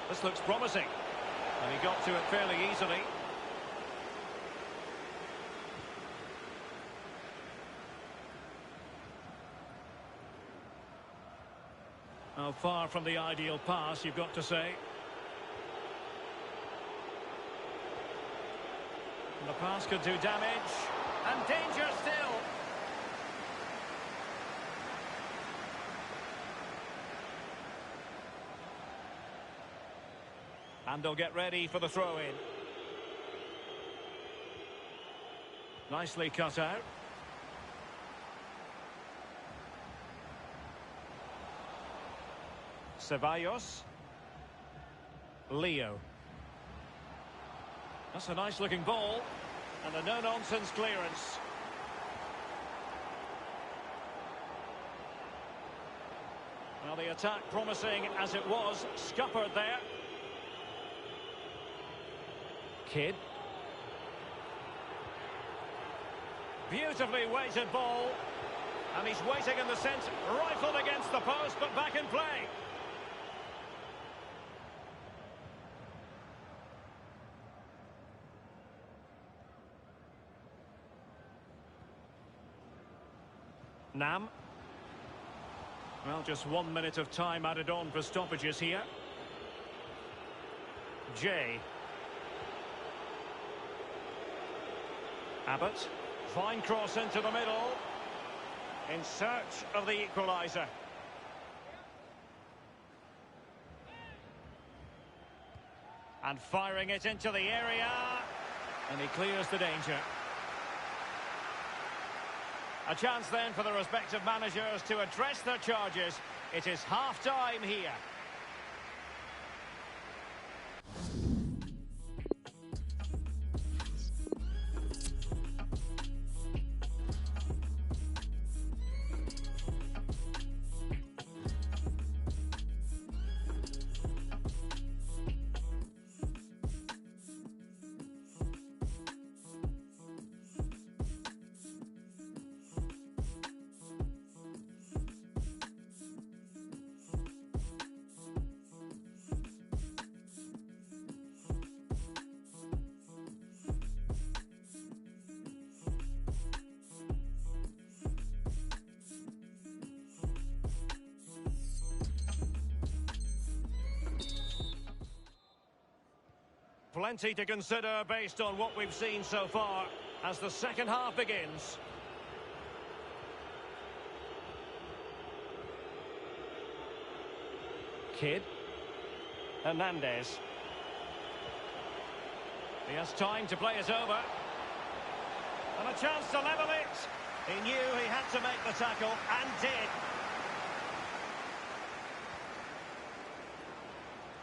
This looks promising. And he got to it fairly easily. Oh, far from the ideal pass, you've got to say. The pass could do damage. And danger still. And they'll get ready for the throw-in. Nicely cut out. Ceballos. Leo. That's a nice-looking ball. And a no-nonsense clearance. Well, the attack promising as it was. Scuppered there. Kidd. Beautifully weighted ball. And he's waiting in the centre. Rifled against the post, but back in play. Nam. Well, just 1 minute of time added on for stoppages here. Jay. Abbott. Fine cross into the middle. In search of the equaliser. And firing it into the area. And he clears the danger. A chance then for the respective managers to address their charges. It is half-time here. Plenty to consider based on what we've seen so far as the second half begins. Kidd. Hernandez. He has time to play it over. And a chance to level it. He knew he had to make the tackle and did.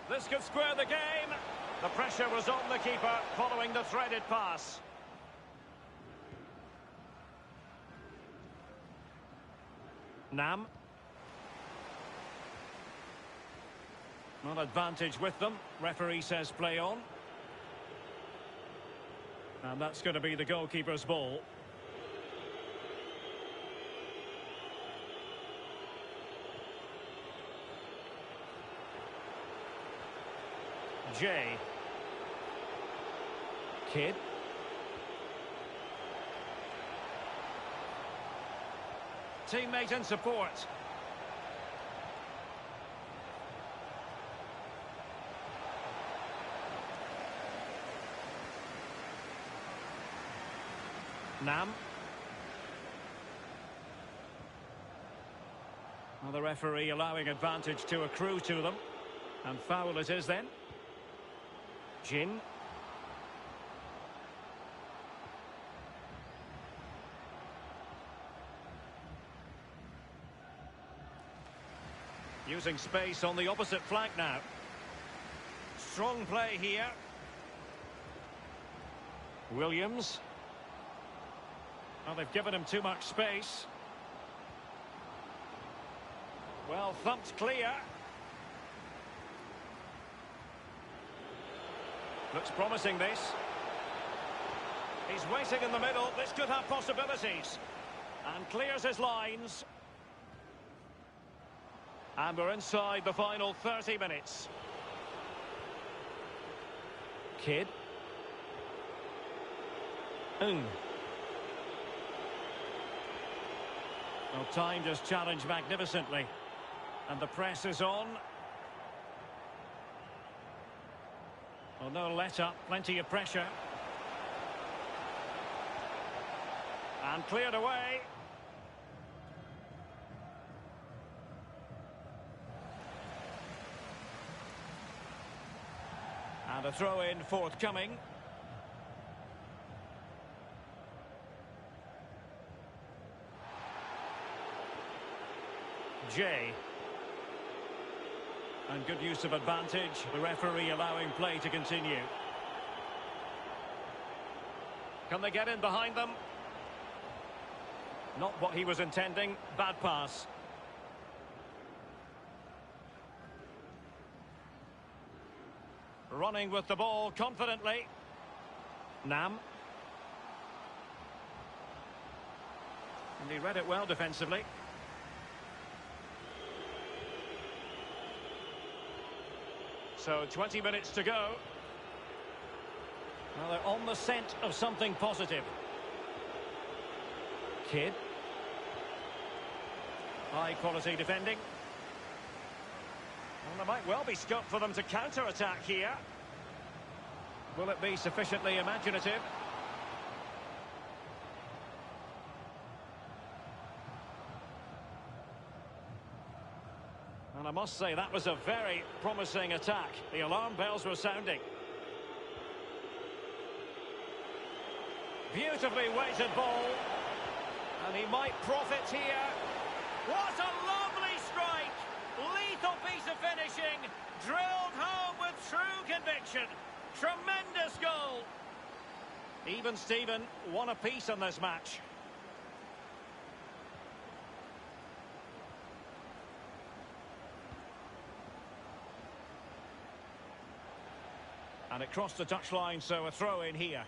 This could square the game. The pressure was on the keeper following the threaded pass. Nam. Not advantage with them. Referee says play on. And that's going to be the goalkeeper's ball. Jay. Kidd. Teammate and support. Nam. Well, the referee allowing advantage to accrue to them. And foul it is then. Jin. Using space on the opposite flank now. Strong play here. Williams. Well, they've given him too much space. Well, thumped clear. Looks promising, this. He's waiting in the middle. This could have possibilities. And clears his lines. And we're inside the final 30 minutes. Kidd. Well, timed his challenge magnificently. And the press is on. Well, no let-up, plenty of pressure. And cleared away. And a throw-in forthcoming. Jay. And good use of advantage. The referee allowing play to continue. Can they get in behind them? Not what he was intending. Bad pass. Running with the ball confidently. Nam. And he read it well defensively. So 20 minutes to go. Well, they're on the scent of something positive. Kidd. High quality defending. Well, there might well be scope for them to counter-attack here. Will it be sufficiently imaginative? And I must say, that was a very promising attack. The alarm bells were sounding. Beautifully weighted ball. And he might profit here. What a lovely strike! Lethal piece of finishing. Drilled home with true conviction. Tremendous goal. Even Steven, one apiece on this match. And it crossed the touchline, so a throw in here.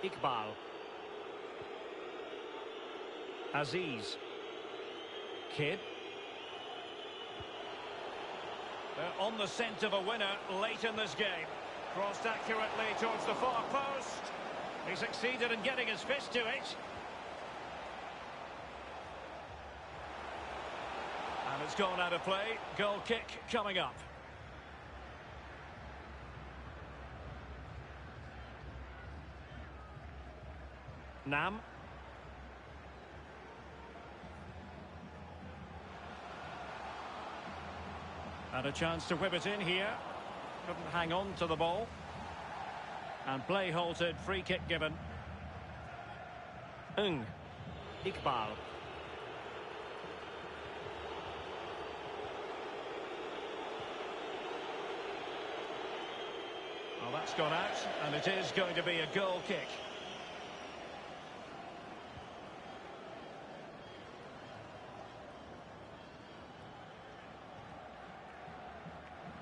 Iqbal. Aziz. Kidd. They're on the scent of a winner late in this game. Crossed accurately towards the far post. He succeeded in getting his fist to it. And it's gone out of play. Goal kick coming up. Nam. And a chance to whip it in here. Couldn't hang on to the ball. And play halted, free kick given. Iqbal. Well, that's gone out, and it is going to be a goal kick.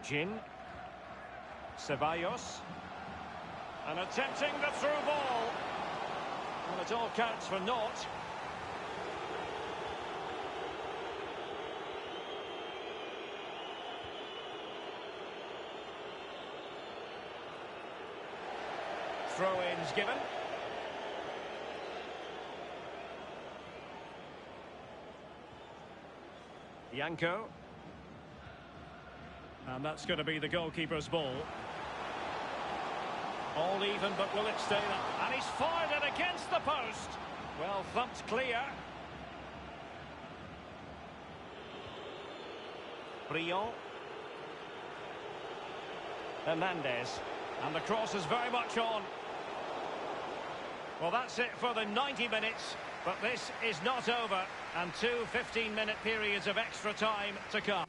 Jin. Ceballos. And attempting the through ball. Well, it all counts for naught. Throw-ins given. Yanko. And that's going to be the goalkeeper's ball. All even, but will it stay there? And he's fired it against the post. Well, thumped clear. Brion. Hernandez. And the cross is very much on. Well, that's it for the 90 minutes. But this is not over. And two 15-minute periods of extra time to come.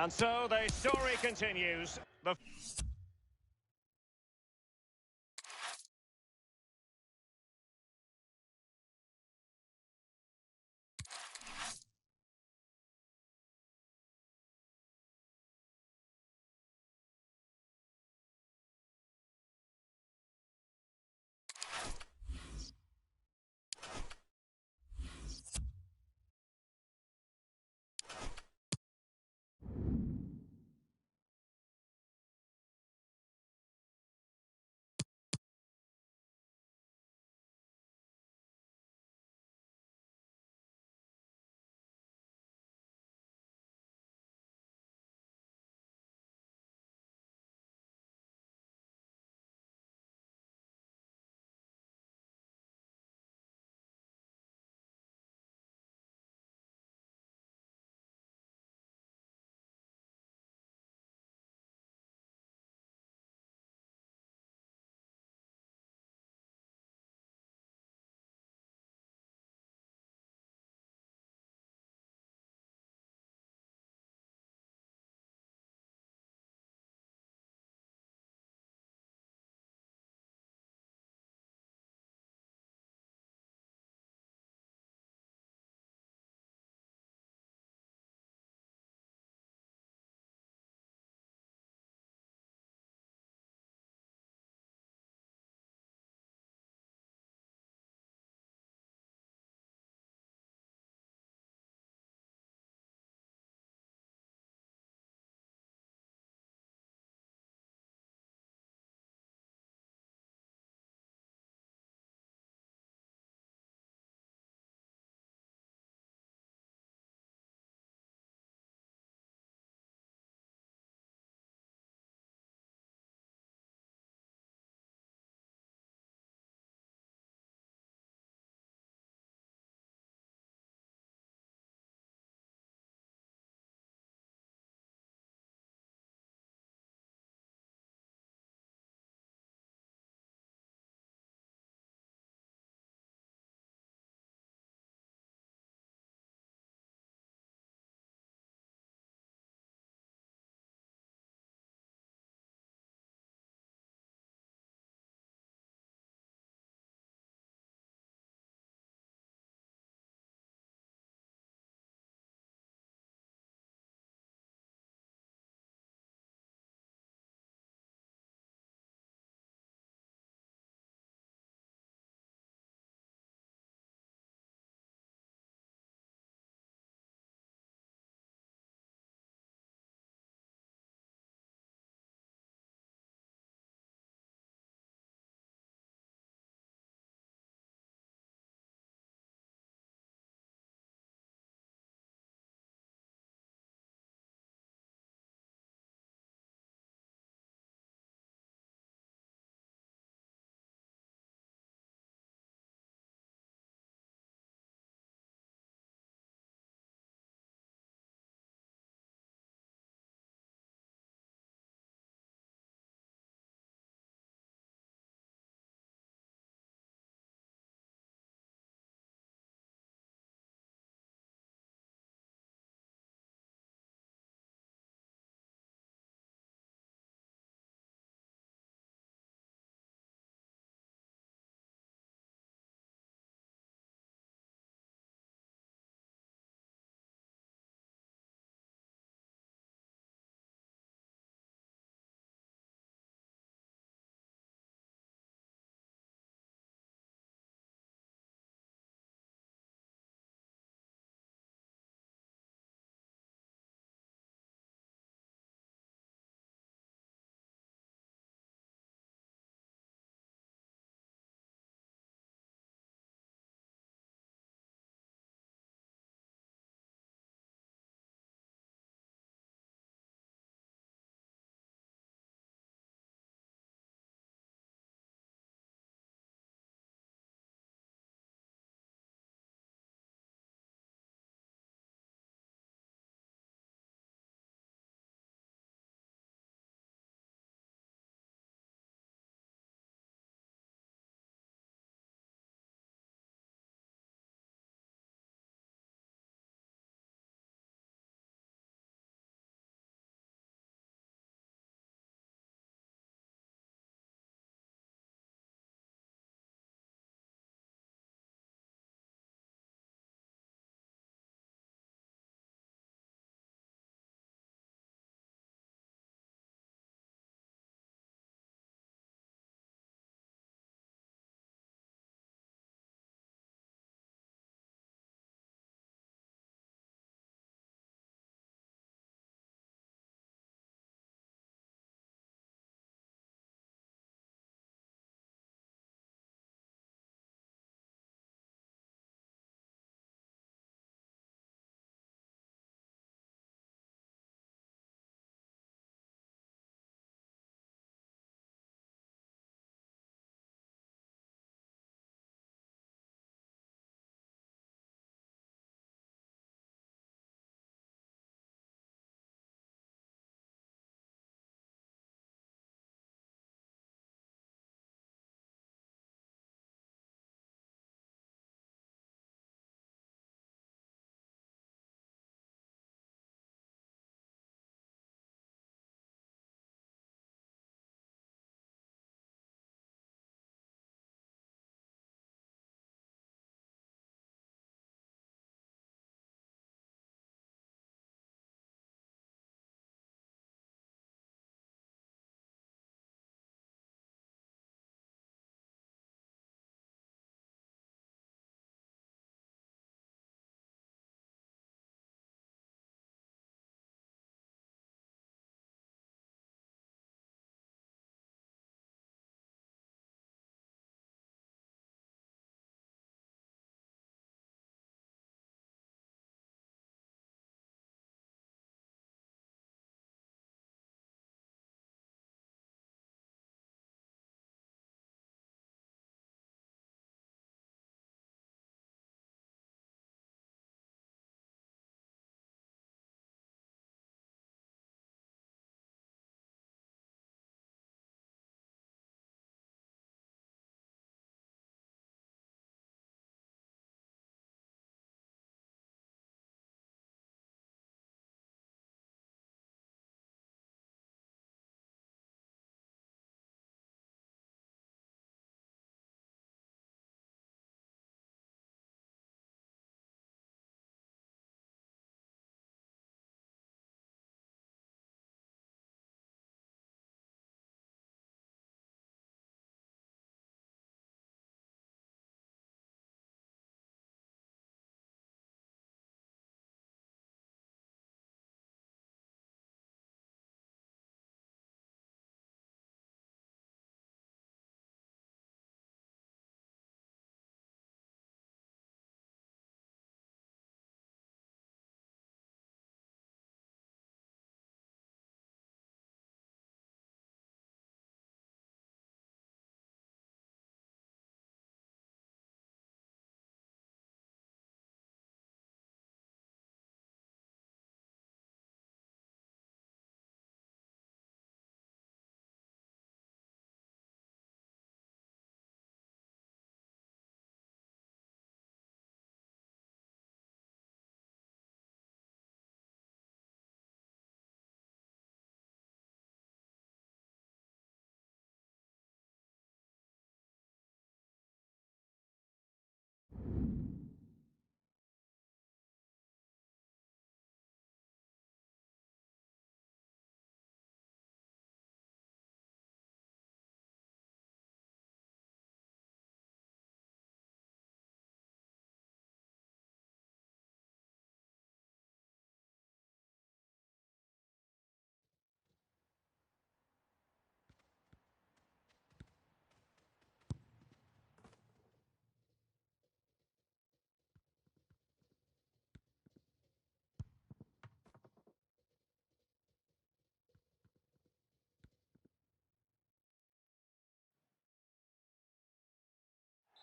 And so the story continues. The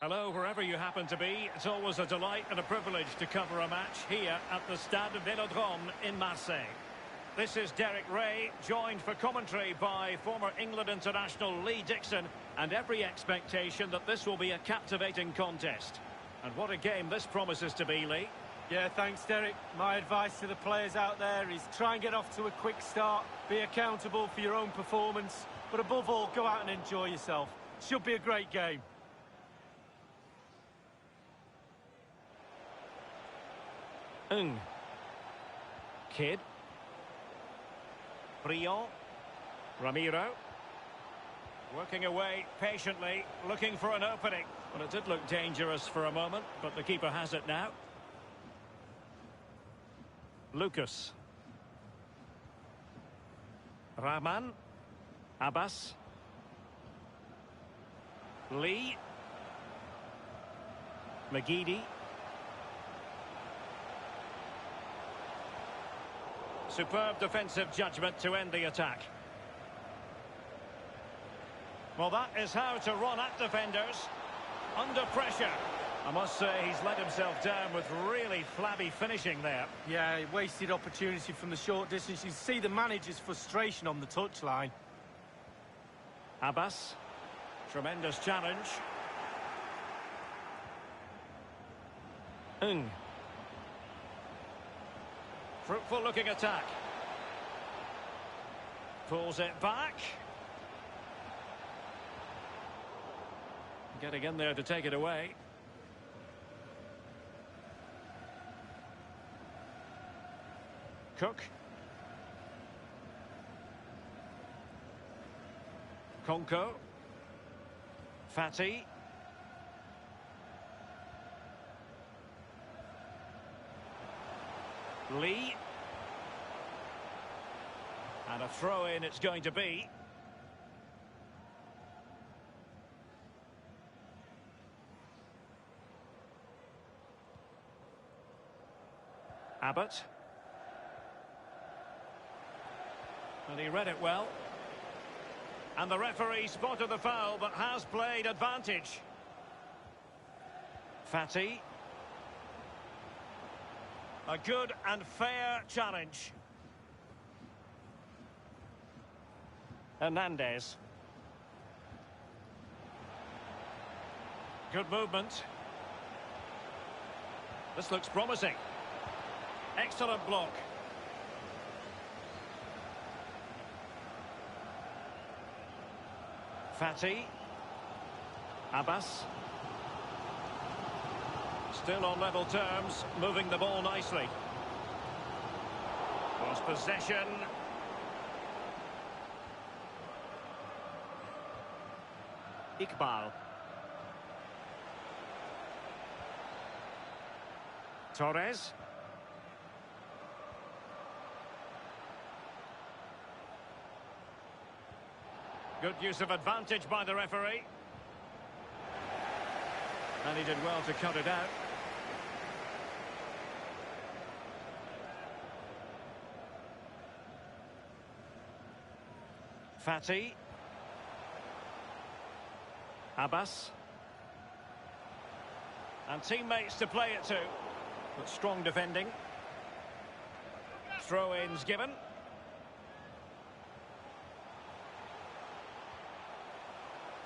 Hello, wherever you happen to be. It's always a delight and a privilege to cover a match here at the Stade Vélodrome in Marseille. This is Derek Ray, joined for commentary by former England international Lee Dixon, and every expectation that this will be a captivating contest. And what a game this promises to be, Lee. Yeah, thanks, Derek. My advice to the players out there is try and get off to a quick start, be accountable for your own performance, but above all, go out and enjoy yourself. Should be a great game. Kid. Briand. Ramiro. Working away patiently, looking for an opening. Well, it did look dangerous for a moment, but the keeper has it now. Lucas. Rahman. Abbas. Lee. McGeady. Superb defensive judgment to end the attack. Well, that is how to run at defenders. Under pressure. I must say he's let himself down with really flabby finishing there. Yeah, wasted opportunity from the short distance. You see the manager's frustration on the touchline. Abbas. Tremendous challenge. Fruitful looking attack. Pulls it back. Getting in there to take it away. Cook. Konko. Fatty. Lee. And a throw-in it's going to be. Abbott. And he read it well. And the referee spotted the foul, but has played advantage. Fatty. A good and fair challenge. Hernandez. Good movement. This looks promising. Excellent block. Fatty. Abbas. Still on level terms, moving the ball nicely. Lost possession. Iqbal. Torres. Good use of advantage by the referee. And he did well to cut it out. Fatty. Abbas. And teammates to play it to. But strong defending. Throw-ins given.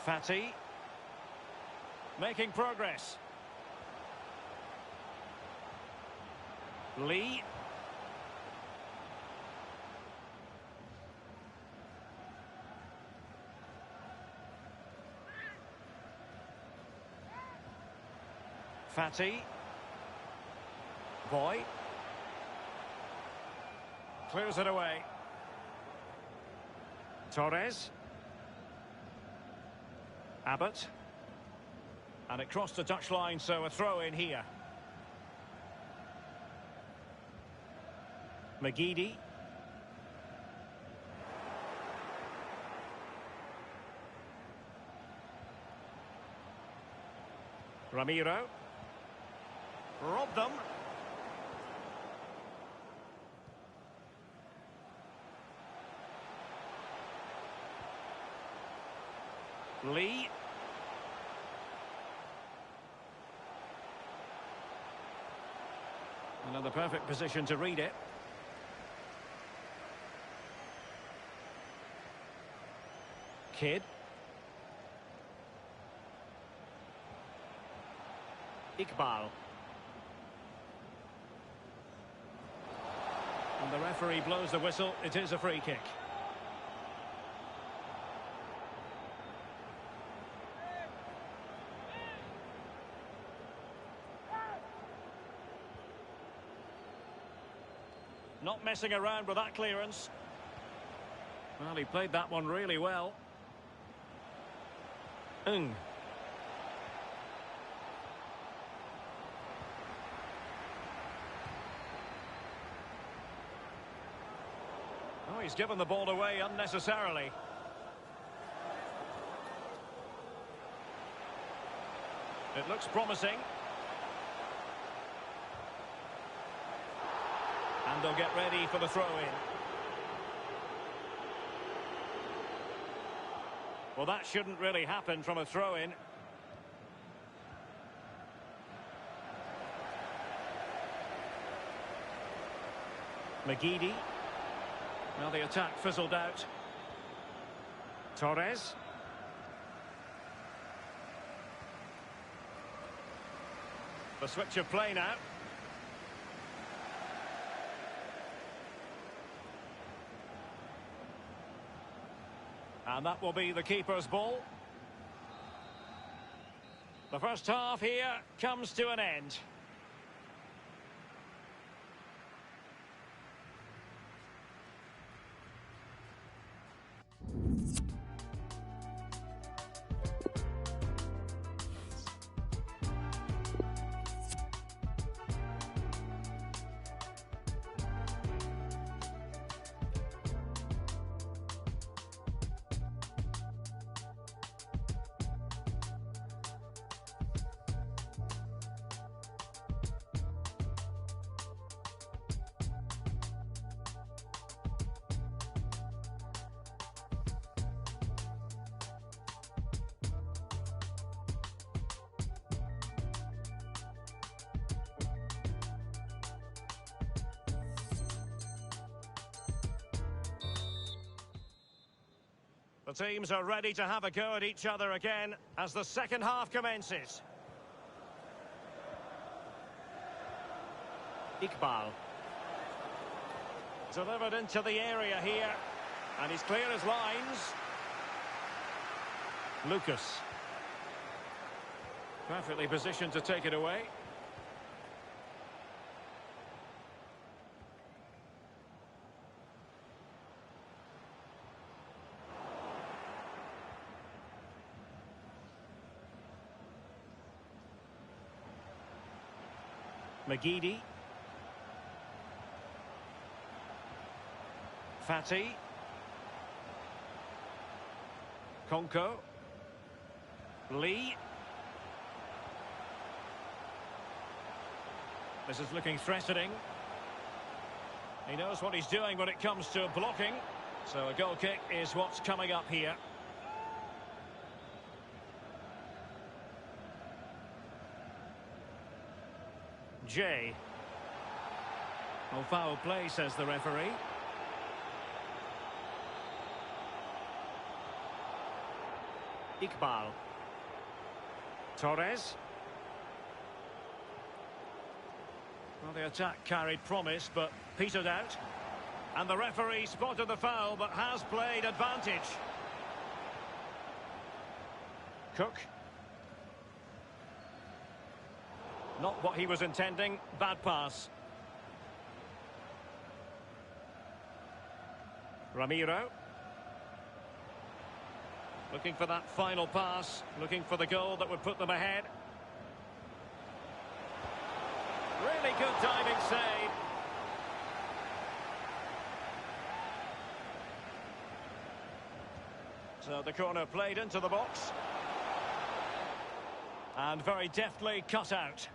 Fatty. Making progress. Lee. Fatty. Boy. Clears it away. Torres. Abbott. And it crossed the touchline, so a throw in here. McGeady. Ramiro. Robbed them. Lee. Another perfect position to read it. Kid. Iqbal. And the referee blows the whistle. It is a free kick. Not messing around with that clearance. Well, he played that one really well. Oh, he's given the ball away unnecessarily. It looks promising. And they'll get ready for the throw-in. Well, that shouldn't really happen from a throw-in. McGeady. Well, the attack fizzled out. Torres. The switch of play now. And that will be the keeper's ball. The first half here comes to an end. The teams are ready to have a go at each other again as the second half commences. Iqbal. Delivered into the area here. And he's clear as lines. Lucas. Perfectly positioned to take it away. McGeady. Fatty. Konko. Lee. This is looking threatening. He knows what he's doing when it comes to blocking. So a goal kick is what's coming up here. Jay. No foul play, says the referee. Iqbal. Torres. Well, the attack carried promise, but petered out. And the referee spotted the foul, but has played advantage. Cook. Not what he was intending. Bad pass. Ramiro. Looking for that final pass. Looking for the goal that would put them ahead. Really good diving save. So the corner played into the box. And very deftly cut out.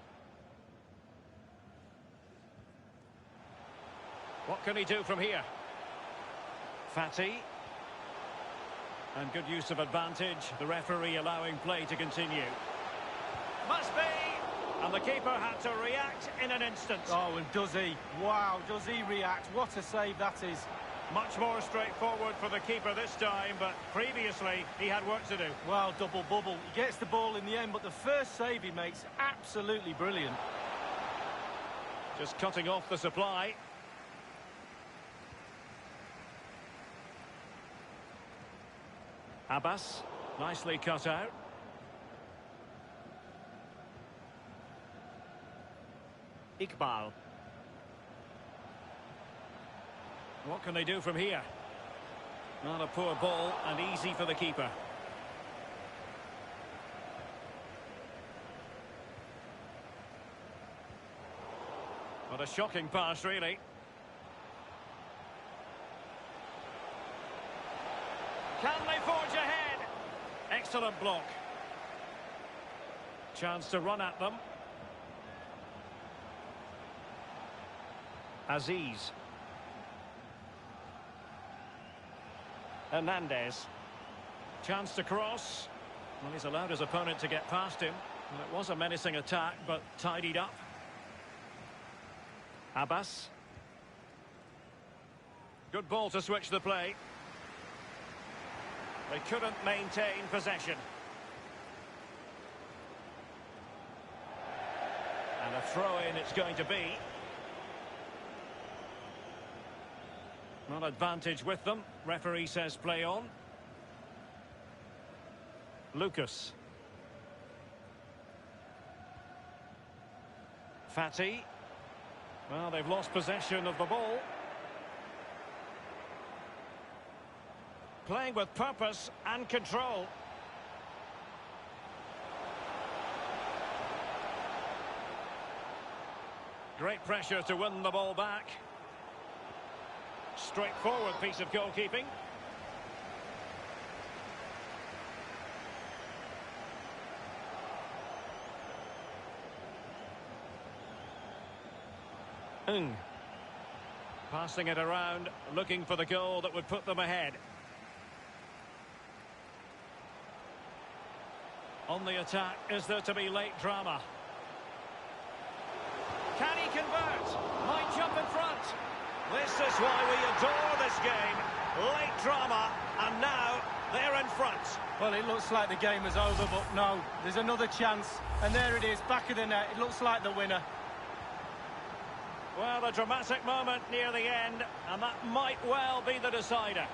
What can he do from here? Fatty. And good use of advantage. The referee allowing play to continue. Must be! And the keeper had to react in an instant. Oh, and does he? Wow, does he react? What a save that is. Much more straightforward for the keeper this time, but previously he had work to do. Well, double bubble. He gets the ball in the end, but the first save he makes, absolutely brilliant. Just cutting off the supply. Abbas, nicely cut out. Iqbal. What can they do from here? Not a poor ball and easy for the keeper. What a shocking pass, really. Can they forge ahead? Excellent block. Chance to run at them. Aziz. Hernandez. Chance to cross. Well, he's allowed his opponent to get past him. Well, it was a menacing attack, but tidied up. Abbas. Good ball to switch the play. They couldn't maintain possession. And a throw-in it's going to be. Not advantage with them. Referee says play on. Lucas. Fatty. Well, they've lost possession of the ball. Playing with purpose and control. Great pressure to win the ball back. Straightforward piece of goalkeeping. Passing it around, looking for the goal that would put them ahead. On the attack, is there to be late drama? Can he convert? Might jump in front. This is why we adore this game. Late drama, and now they're in front. Well, it looks like the game is over, but no, there's another chance. And there it is, back of the net. It looks like the winner. Well, a dramatic moment near the end, and that might well be the decider.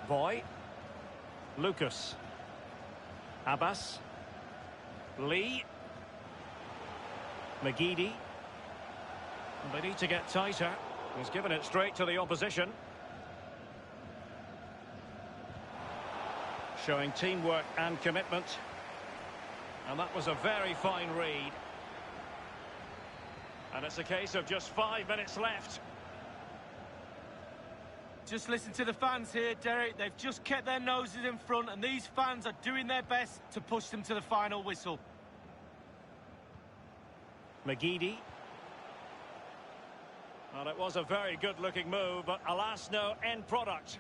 Boy. Lucas. Abbas. Lee. McGeady. They need to get tighter. He's given it straight to the opposition. Showing teamwork and commitment. And that was a very fine read. And it's a case of just 5 minutes left. Just listen to the fans here, Derek. They've just kept their noses in front, and these fans are doing their best to push them to the final whistle. McGeady. Well, it was a very good-looking move, but alas, no end product.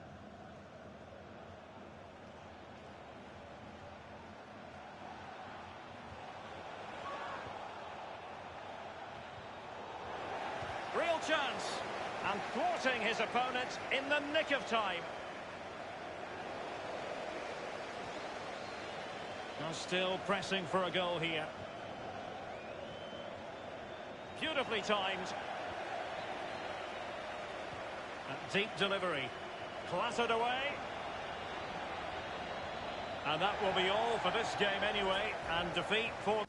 Real chance. And thwarting his opponent in the nick of time. Now still pressing for a goal here. Beautifully timed. A deep delivery. Clattered away. And that will be all for this game anyway. And defeat for...